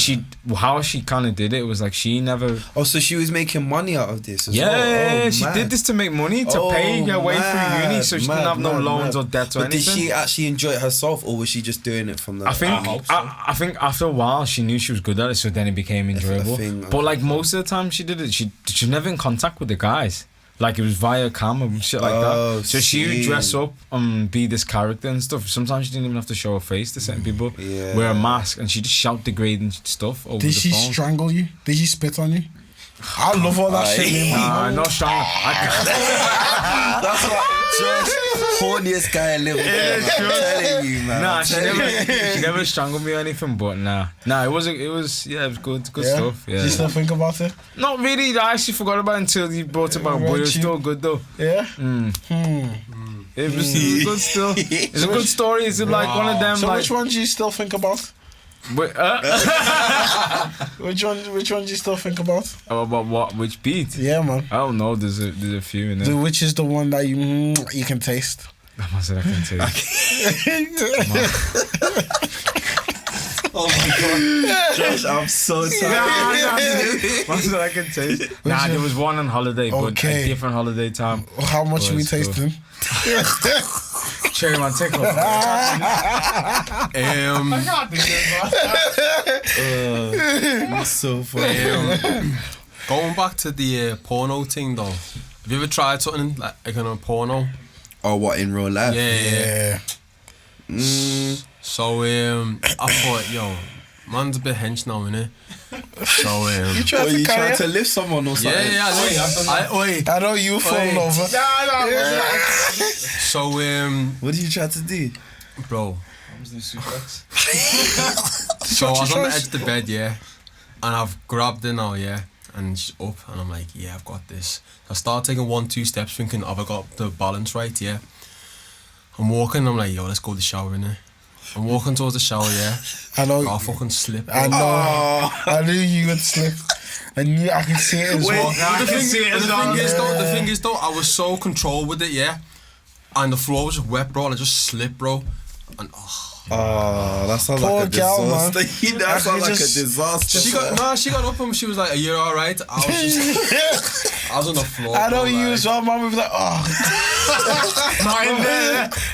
how she kind of did it was like she never.
Oh, so she was making money out of this as
Yeah,
well? Oh,
she
mad.
did this to make money to pay her way through uni, so she didn't have no loans or debts or
But
anything.
did she actually enjoy it herself, or was she just doing it from the?
I think
hope so.
I think after a while she knew she was good at it, so then it became enjoyable.
thing,
But like most of the time she did it, she was never in contact with the guys. Like it was via camera and shit like
Oh,
that. So she would
see.
dress up and be this character and stuff. Sometimes she didn't even have to show her face to certain people.
Yeah.
Wear a mask and she just shout degrading stuff over
Did
the
she
phone.
strangle you? Did she spit on you? I love all that shit, man.
Nah, not strong.
That's like just horniest guy in Liverpool.
Yeah,
man.
true.
I'm telling you, man.
Nah,
I'm
she
telling
never, she never strangled me or anything. But nah, it was good stuff. Yeah,
Do you still think about it?
not really. I actually forgot about it until you brought it back. But it was still good though.
Yeah.
It was good still. It's a good story. It's like one of them.
So
like,
which one do you still think about?
But,
Which one do you still think about?
about what? Which beat?
Yeah, man.
I don't know. There's a few in there.
Which is the one that you can taste?
I can tell you.
Oh my god, Josh, I'm so tired.
What's that I can taste? Nah, there was one on holiday, but
Okay.
a different holiday time.
How much are we
it's cool.
tasting?
Cherry man, take off.
That's so funny.
Going back to the porno thing though, have you ever tried something like on a porno?
Oh, what, in real life?
Yeah.
Mm,
So I thought, yo, man's a bit hench now, innit? So
You tried
Were
to
you
carry
trying
it?
to lift someone or something?
I know you fall over.
So
What did you try to do?
bro. So I was on the edge of the bed, yeah, and I've grabbed her now, yeah, and she's up, and I'm like, yeah, I've got this. I start taking 1-2 steps, thinking, have I got the balance right, yeah? I'm walking, I'm like, yo, let's go to the shower, innit? I'm walking towards the shower, yeah.
I know.
I'll fucking slip.
I know. I knew you would slip. I can see it as well.
The thing is though, I was so controlled with it, yeah, and the floor was just wet, bro, and I just slipped, bro, and
Oh, that sounds
Poor
like a
gal, man.
disaster. That sounds like a disaster.
she got up and she was like, "Are you all right?" I was on the floor.
I know
bro,
you
like,
as well, man. We'd be like, oh.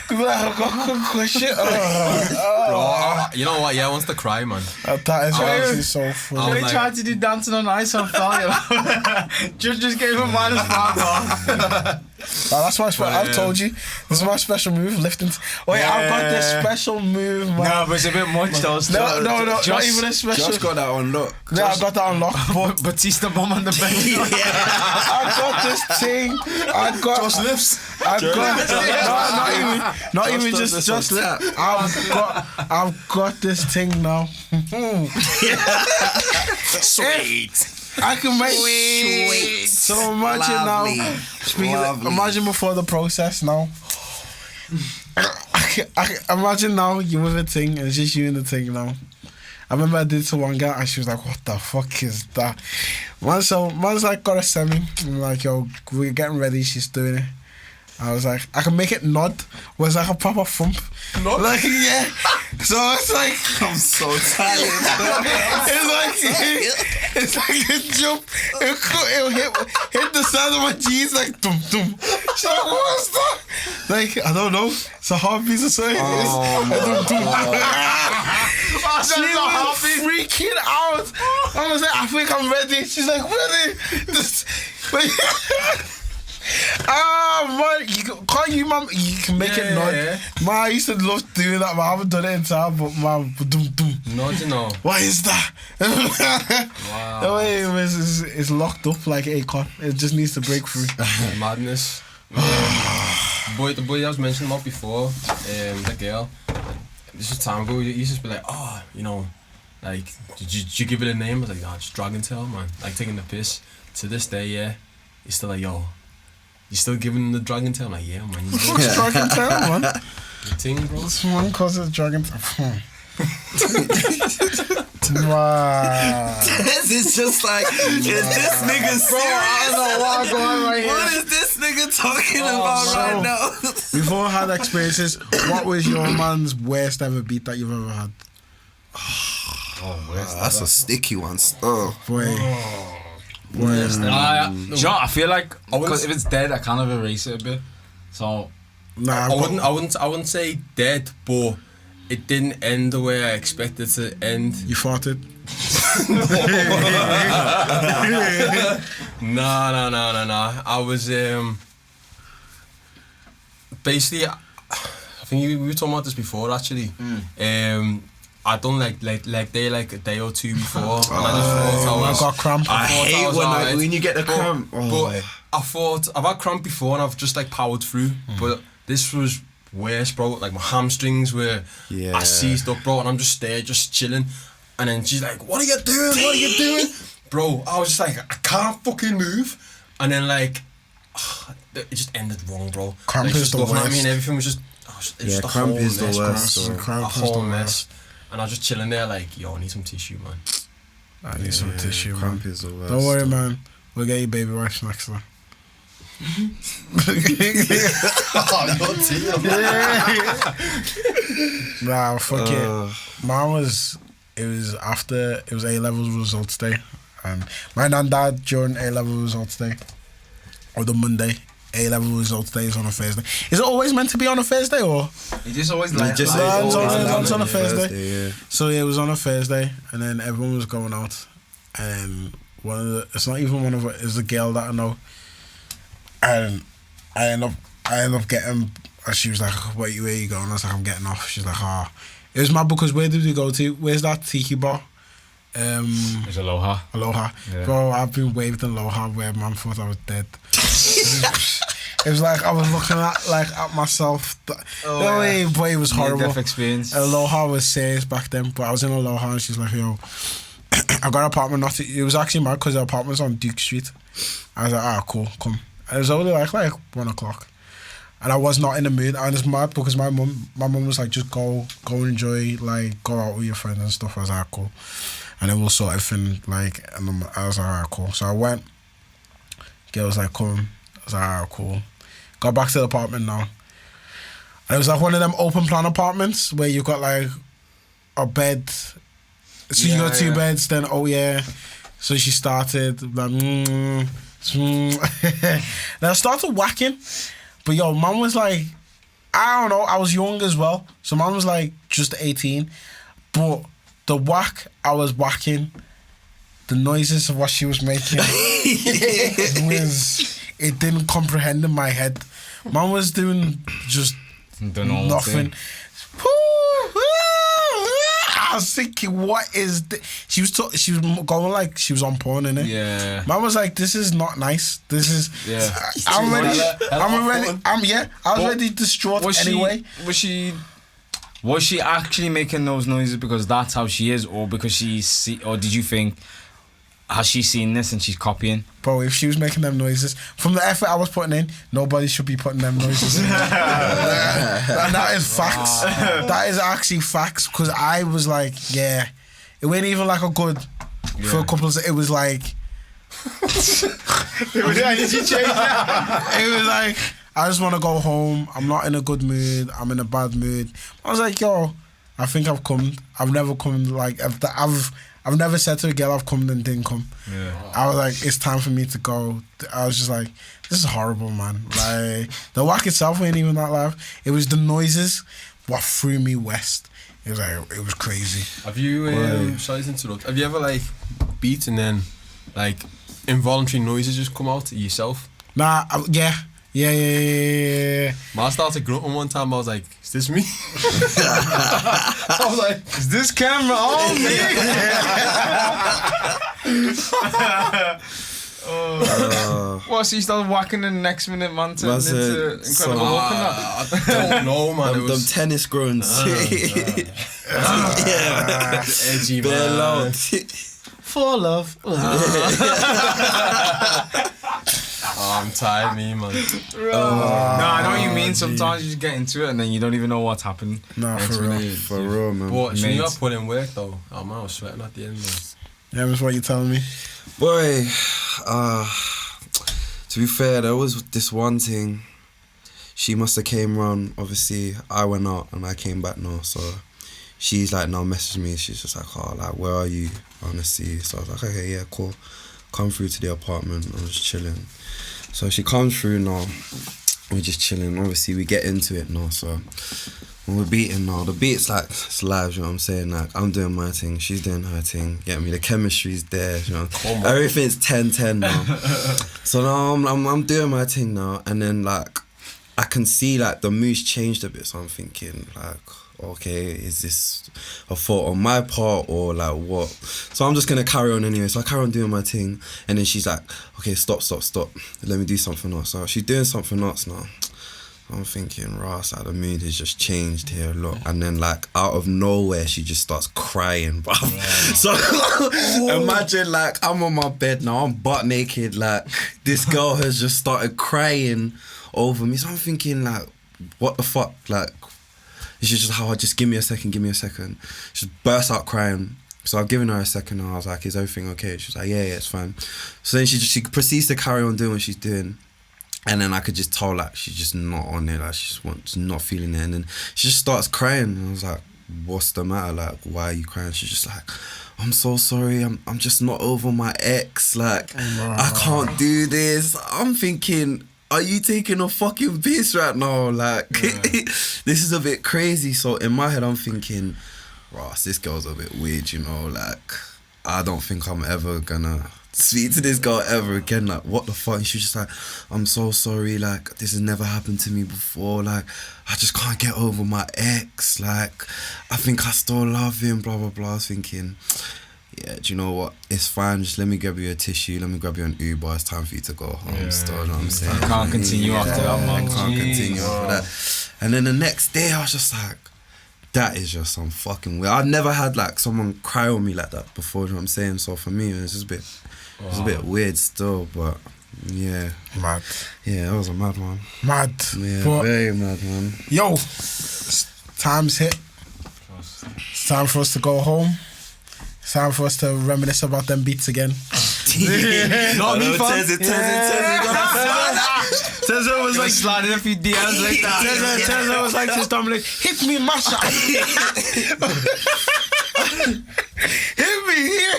We'd be like, oh, shit.
bro, you know what? Yeah, I wants to cry, man.
That is actually so funny.
They tried
to do dancing on ice on fire. just gave him -5.
That's my special. I've told you, this is my special move, lifting. Wait, I've got this special move, man.
No, but it's a bit much though.
No, not even a special.
Josh got that on lock.
Yeah, I got that unlocked. But
Batista bomb on the bed.
I got this thing. I got.
Josh lifts.
I got. Not even
Josh does
just
this on
lift. I've got this thing now.
Sweet.
I can make sweet. So imagine
Lovely.
now.
Lovely.
Imagine before the process now. I can imagine now you with a thing and it's just you and the thing now. I remember I did to one girl and she was like, "What the fuck is that?" Man's like got a semi. I'm like, "Yo, we're getting ready." She's doing it. I was like, I can make it nod. Was like a proper thump.
Nod?
Like, yeah. So it's like,
I'm so tired.
it's like a jump. It'll hit the side of my jeans like dum dum. She's like, what's that? Like, I don't know. It's a heartbeat or something. She was freaking out. I was like, I think I'm ready. She's like, ready. Man, you can make it nod.
Yeah.
Man, I used to love doing that, but I haven't done it in time. But man,
No, you know.
what is that?
Wow.
No, it's locked up like Akon. It just needs to break free.
Madness. The boy I was mentioning about before, the girl. This was time ago. He used to be like, "Oh, you know, like, did you give it a name?" I was like, "Oh, just Dragon Tail, man." Like taking the piss. To this day, yeah. he's still like, yo, you still giving him the dragon tail? I'm like, yeah, man.
What's dragon tail, man?
The thing, bro.
Someone calls it dragon tail. Wow.
This is just like, is this nigga serious?
I don't know what's going on right here.
What is this nigga talking about right now?
Before I had experiences, what was your man's worst ever beat that you've ever had?
That's a sticky one. Oh.
Boy.
You know, I feel like because if it's dead, I kind of erase it a bit. So
Nah,
I wouldn't say dead, but it didn't end the way I expected it to end.
You farted?
Nah. I was basically, I think we were talking about this before actually. I done like a day or two before, and I
got cramp.
I hate when you get the cramp.
But I thought I've had cramp before and I've just like powered through. But this was worse, bro. Like my hamstrings were, I seized up, bro, and I'm just there, just chilling. And then she's like, "What are you doing? What are you doing?" Bro, I was just like, I can't fucking move. And then like, it just ended wrong, bro.
Cramp
like,
is
just
the
looking
worst.
at me and everything was just, it was just a
cramp
whole
is the
mess,
worst,
bro.
bro.
A
Cramp is
whole
the
mess. And I was just chilling there like, yo, I need some tissue, man.
I need some tissue, man.
Cramp is the worst.
Don't worry, man. We'll get you baby wipes next time. Nah, fuck it. Mine was, it was A-level results day. And my nan and dad during A-level results day, or the Monday, A-level results day is on a Thursday. Is it always meant to be on a Thursday, or?
it just always
Lands on a Thursday.
Yeah.
So yeah, it was on a Thursday, and then everyone was going out, and it's not even one of it, it's a girl that I know, and I end up getting, and she was like, where you going? I was like, I'm getting off. She's like, it was mad because where did we go to? Where's that tiki bar?
It's Aloha. Yeah.
Bro, I've been waved in Aloha where man thought I was dead. It was like I was looking at myself. Boy, it was horrible.
Near-death experience.
Aloha was serious back then, but I was in Aloha and she's like, yo, I got an apartment. It was actually mad because the apartment's on Duke Street. I was like, cool, come. And it was only like 1 o'clock. And I was not in the mood. And it's mad because my mum was like, just go enjoy, like, go out with your friends and stuff. I was like, cool. And then we'll sort everything, like, and I was like, alright, cool. So I went. Girl was like, come. I was like, alright, cool. Got back to the apartment now. And it was like one of them open plan apartments where you got like a bed. So you got two beds, then So she started like, Then I started whacking. But yo, mum was like, I don't know, I was young as well. So mum was like just 18. But the whack I was whacking, the noises of what she was making it didn't comprehend in my head. Mum was doing just nothing. I was thinking, what is this? She was going like she was on porn, innit?
Yeah.
Mum was like, this is not nice. This is.
Yeah.
I was already distraught anyway.
Was she actually making those noises because that's how she is, or because or did you think, has she seen this and she's copying?
Bro, if she was making them noises, from the effort I was putting in, nobody should be putting them noises in. And that is facts. That is actually facts, because I was like, it wasn't even like a good, for a couple of, it was like,
Did you change that?
it was like, I just want to go home. I'm not in a good mood. I'm in a bad mood. I was like, yo, I think I've come. I've never come, like, I've never said to a girl I've come and didn't come. Yeah. I was like, it's time for me to go. I was just like, this is horrible, man. Like, the whack itself ain't even that loud. It was the noises what threw me west. It was like, it was crazy.
Have you, sorry to interrupt, have you ever like beat and then like involuntary noises just come out yourself?
Nah, yeah.
Man, I started grunting one time. I was like, is this me? I was like,
is this camera on me? What, so you started whacking and the next minute, man, turned into Incredible Hulk and that?
I don't know, man.
Them tennis grunts.
Edgy,
Bare
man.
loud.
For love.
I'm tired, me, man.
No, I know what you mean. Sometimes you just get into it and then you don't even know what's happened.
Nah,
Next
for real.
minute,
For real, man.
But you
Mate.
got to put in work, though. Oh, man, I was sweating at the end, man.
Yeah, that's what you telling me.
Boy, to be fair, there was this one thing. She must have came round. Obviously, I went out and I came back now. So she's like now messaged me. She's just like, oh, like, where are you? Honestly. So I was like, okay, yeah, cool. Come through to the apartment. I'm just chilling. So she comes through now. We're just chilling. Obviously, we get into it now. So when we're beating now, the beat's like, it's live, you know what I'm saying? Like, I'm doing my thing, she's doing her thing. Get me? The chemistry's there, you know? Everything's 10-10 now. So now I'm doing my thing now. And then, like, I can see, like, the mood's changed a bit. So I'm thinking, like, okay, is this a fault on my part or, like, what? So I'm just going to carry on anyway. So I carry on doing my thing. And then she's like, okay, stop. Let me do something else. So she's doing something else now. I'm thinking, Ross, like, the mood has just changed here a lot. And then, like, out of nowhere, she just starts crying, bruv. So, imagine, like, I'm on my bed now, I'm butt naked, like, this girl has just started crying over me. So I'm thinking, like, what the fuck? Like, she's just, how, just give me a second. She bursts out crying. So I've given her a second and I was like, is everything okay? She's like, yeah, it's fine. So then she proceeds to carry on doing what she's doing. And then I could just tell, like, she's just not on it, like, she's not feeling it. And then she just starts crying. And I was like, what's the matter? Like, why are you crying? She's just like, I'm so sorry. I'm just not over my ex. Like, I can't do this. I'm thinking, are you taking a fucking piss right now? Like, this is a bit crazy. So in my head, I'm thinking, Ross, this girl's a bit weird, you know? Like, I don't think I'm ever gonna speak to this girl ever again. Like, what the fuck? And she was just like, I'm so sorry, like, this has never happened to me before, like, I just can't get over my ex, like, I think I still love him, blah blah blah. I was thinking, yeah, do you know what, it's fine, just let me grab you a tissue, let me grab you an Uber, it's time for you to go home. Still, you know what I'm saying?
I can't continue after that, man.
I can't continue after that. And then the next day I was just like, that is just some fucking weird. I've never had, like, someone cry on me like that before, you know what I'm saying? So for me, it was just a bit, it was a bit weird still, but yeah.
Mad.
Yeah, that was a mad one.
Mad.
Yeah,
But,
very mad, man.
yo, time's hit. It's time for us to go home. It's time for us to reminisce about them beats again.
Not me, fam.
Tezo was like
sliding a few DMs like that.
Tezo was like to Dominic, hit me, Masha. Hit me here.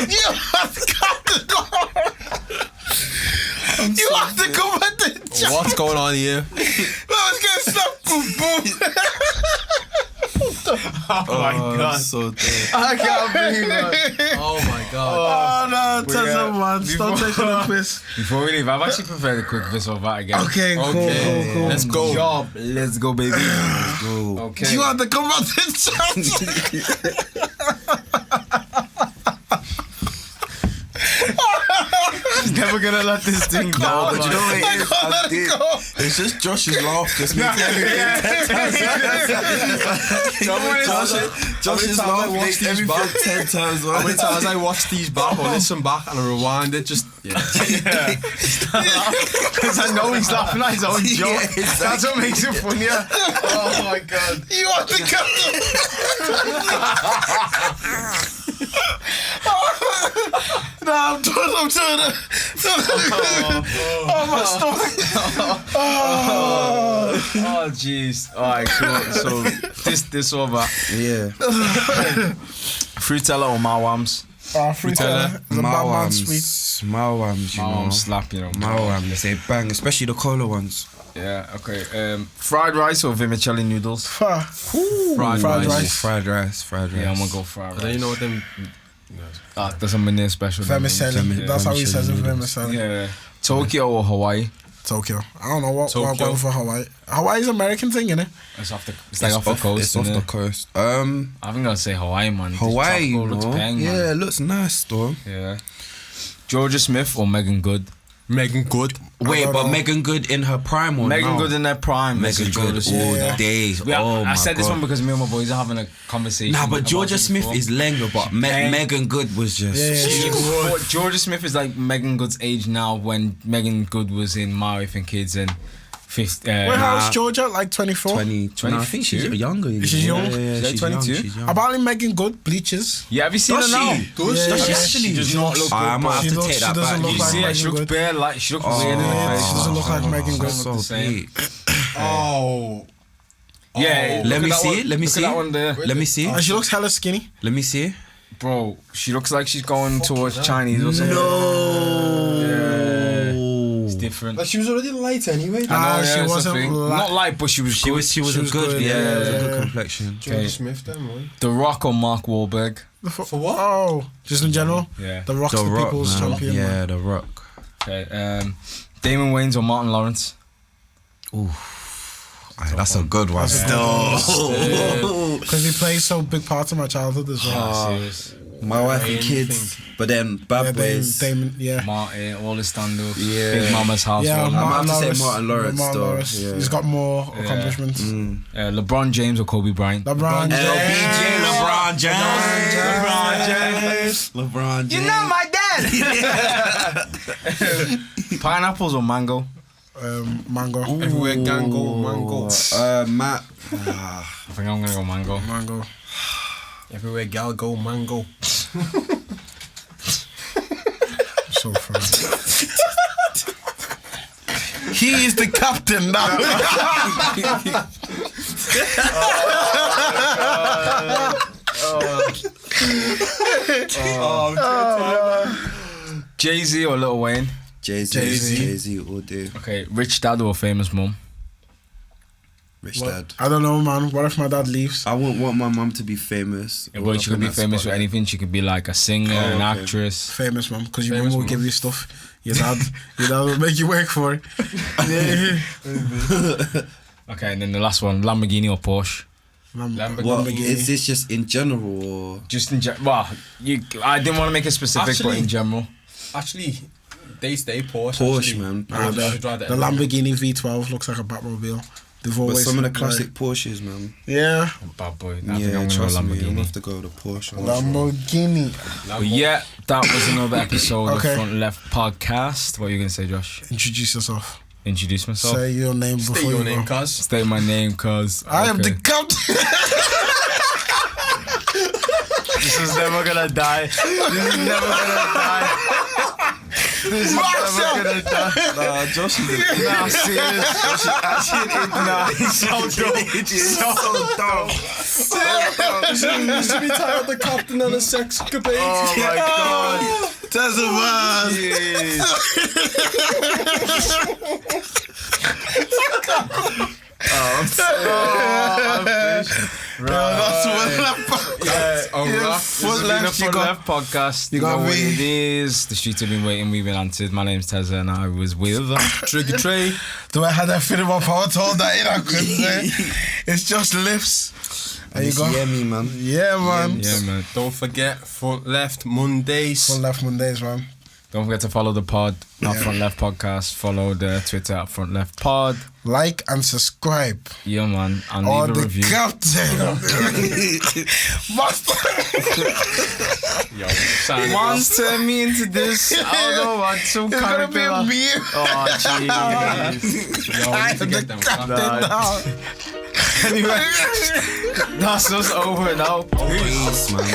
You have to come at the chat.
What's going on here?
Let's get stuff. Boom, boom.
Oh my god.
So dead.
I can't believe it.
Oh my god.
Oh no, Tezo, man. Stop taking a piss.
Before we leave, I've actually prepared a quick piss of that again.
Okay, cool.
Let's go.
Job. Let's go, baby.
Let's go.
Okay.
You have to come at the chat.
He's never gonna let this thing go.
No, but you know what it is?
can't let it go.
It's just Josh's laugh. Just makes Josh's laugh makes everything 10 times
How many
worse.
times I watch these back or listen back and I rewind it, just
Because I know he's laughing at his own joke.
Yeah, exactly.
That's what makes it funnier. Oh my god.
You have to come. I'm doing it. Oh, my stomach.
Oh jeez. Alright, cool. So this over.
Yeah.
Fruitella or Mawams?
Fruitella. The Mawam sweet.
Mawams, you know.
Mawams slap, you know.
Mawams, they bang, especially the cola ones.
Yeah, okay. Fried rice or vermicelli noodles?
fried rice.
Fried rice.
Yeah, I'm gonna go fried rice.
I don't even know what them.
That's a minute special.
Vermicelli. That's how he says it,
noodles.
vermicelli.
Yeah. Tokyo or Hawaii?
Tokyo. I don't know what I'm
Tokyo.
going for Hawaii. Hawaii's an American thing, innit?
It's off the coast.
It's off the coast.
I think I'll say Hawaii, man. This
Hawaii, you
tropical looks
know.
bang,
Yeah,
man.
it looks nice, though.
Yeah. Georgia Smith or Megan Good?
Megan Good.
Wait,
don't
but
know.
Megan Good in her prime or
Megan
now?
Good in their prime.
Megan
versus
Good
Georgia
all
Smith.
days.
Yeah,
Oh my
I said this
God.
one because me and my boys are having a conversation.
Nah, but
about
Georgia
this
Smith
before.
is Lenga, but Megan Good was just.
Yeah.
But Georgia Smith is like Megan Good's age now when Megan Good was in My Wife and Kids and fifth.
Wait, how's Georgia? Like 24?
20, I think she's
22?
younger.
She's young?
She's like 22?
She's young.
Apparently Megan Good bleaches.
Yeah, have you seen
Does
her now?
she?
Yeah,
Does she
yeah.
actually?
She does not look
I
good,
might
bro.
have
She
to
looks-
take
she
that
doesn't
back.
look
You
like
see her,
Megan
she looks
Good.
bare like she looks weird in
Yeah,
the face.
she doesn't look like Megan Good.
So
Same.
big.
Oh.
Yeah,
Let
look
me
at that
see.
one.
Let me
Look at
see.
that one there.
Let me see.
And she looks hella skinny.
Let me see.
Bro, she looks like she's going towards Chinese or something. It's different.
But she was already light anyway.
Ah,
yeah,
she
that's the
wasn't
thing.
light.
Not light, but she was
She
good.
was. She was
She
a
was
good.
good,
Yeah, it was a
yeah.
good complexion.
Georgia
Okay.
Smith, then, man.
The Rock or Mark Wahlberg.
For what?
Oh, just in general?
Yeah.
The Rock's
The
the,
Rock,
people's
man.
champion.
Yeah,
man.
The Rock.
Okay. Damon Wayans or Martin Lawrence.
Aye, that's a good one. Still.
Because he plays so big parts of my childhood as well.
Serious.
My wife and
Anything.
kids, but then Bad Boys.
Damon, yeah.
Martin, all his stand-up.
Yeah.
Big Mama's House.
Yeah,
all that.
I'm
Martin
have to say
Lawrence.
Martin Lawrence,
Martin
though.
Lawrence.
Yeah.
He's got more accomplishments.
LeBron James or Kobe Bryant.
LeBron James.
LBJ, LeBron James. LeBron James.
You're not my dad. Pineapples or mango.
Mango.
Everywhere gango, mango.
Matt.
I think I'm gonna go mango.
Mango.
Everywhere gal go, mango.
So funny. He is the captain now.
Jay-Z or Lil Wayne.
Jay-Z all day.
Okay, rich dad or famous mom.
Rich
What?
dad.
I don't know, man. What if my dad leaves?
I wouldn't want my mum to be famous.
Well, she could be famous for anything. She could be like a singer, an
okay.
actress.
Famous, man. Because your
Famous
mum will
mum.
give you stuff. Your dad will make you work for it. Yeah.
Okay, and then the last one, Lamborghini or Porsche.
Lamborghini.
What, is this just in general or?
Just in general. Well, I didn't want to make it specific, but
Actually-
in general.
Actually, they stay Porsche.
Porsche,
actually.
man.
Ah,
Porsche.
I'd rather
the Lamborghini V12 looks like a Batmobile. They've
But
always
some of the classic Porsches, man.
Yeah.
Bad boy. I think I'm
Yeah,
gonna go
trust me. I'm
Lamborghini.
gonna have to go with the Porsche.
Lamborghini.
But yeah, that was another episode
Okay.
of Front Left Podcast. What are you gonna say, Josh?
Introduce yourself.
Introduce myself.
Say your name before
State your
you
name,
go.
cuz.
State my name, cause
I am the
okay.
captain.
This is never gonna die. This is never gonna die. This is never gonna die.
Nah, Josh is
Nah, serious. Nah, he's so dumb. So dumb.
You should be tired of the captain and the Sexcapades.
Oh my god.
Front
Front
left, you got.
Left Podcast.
You got
know what
me.
it is. The streets have been waiting. We've been answered. My name's Tezza, and I was with
Trigger Trey.
Do I have that fit in my power told that in? I couldn't say. It's just lifts. There you
It's
go.
Yemi, man.
Yeah, man.
Yeah, man.
Don't forget, Front Left Mondays.
Front left Mondays, man.
Don't forget to follow the pod at
Yeah.
Front Left Podcast. Follow the Twitter at Front Left Pod.
Like and subscribe.
Yeah, man. And
Or
leave a
the
review.
captain. Master.
Yo, sign
Once turn me into this. I don't know what. Some
It's gonna be a
caterpillar.
meme.
Oh, jeez.
Yo,
I
we need
am
to
the
get them.
captain
Nah.
now.
Anyway, that's us over now.
Peace, man.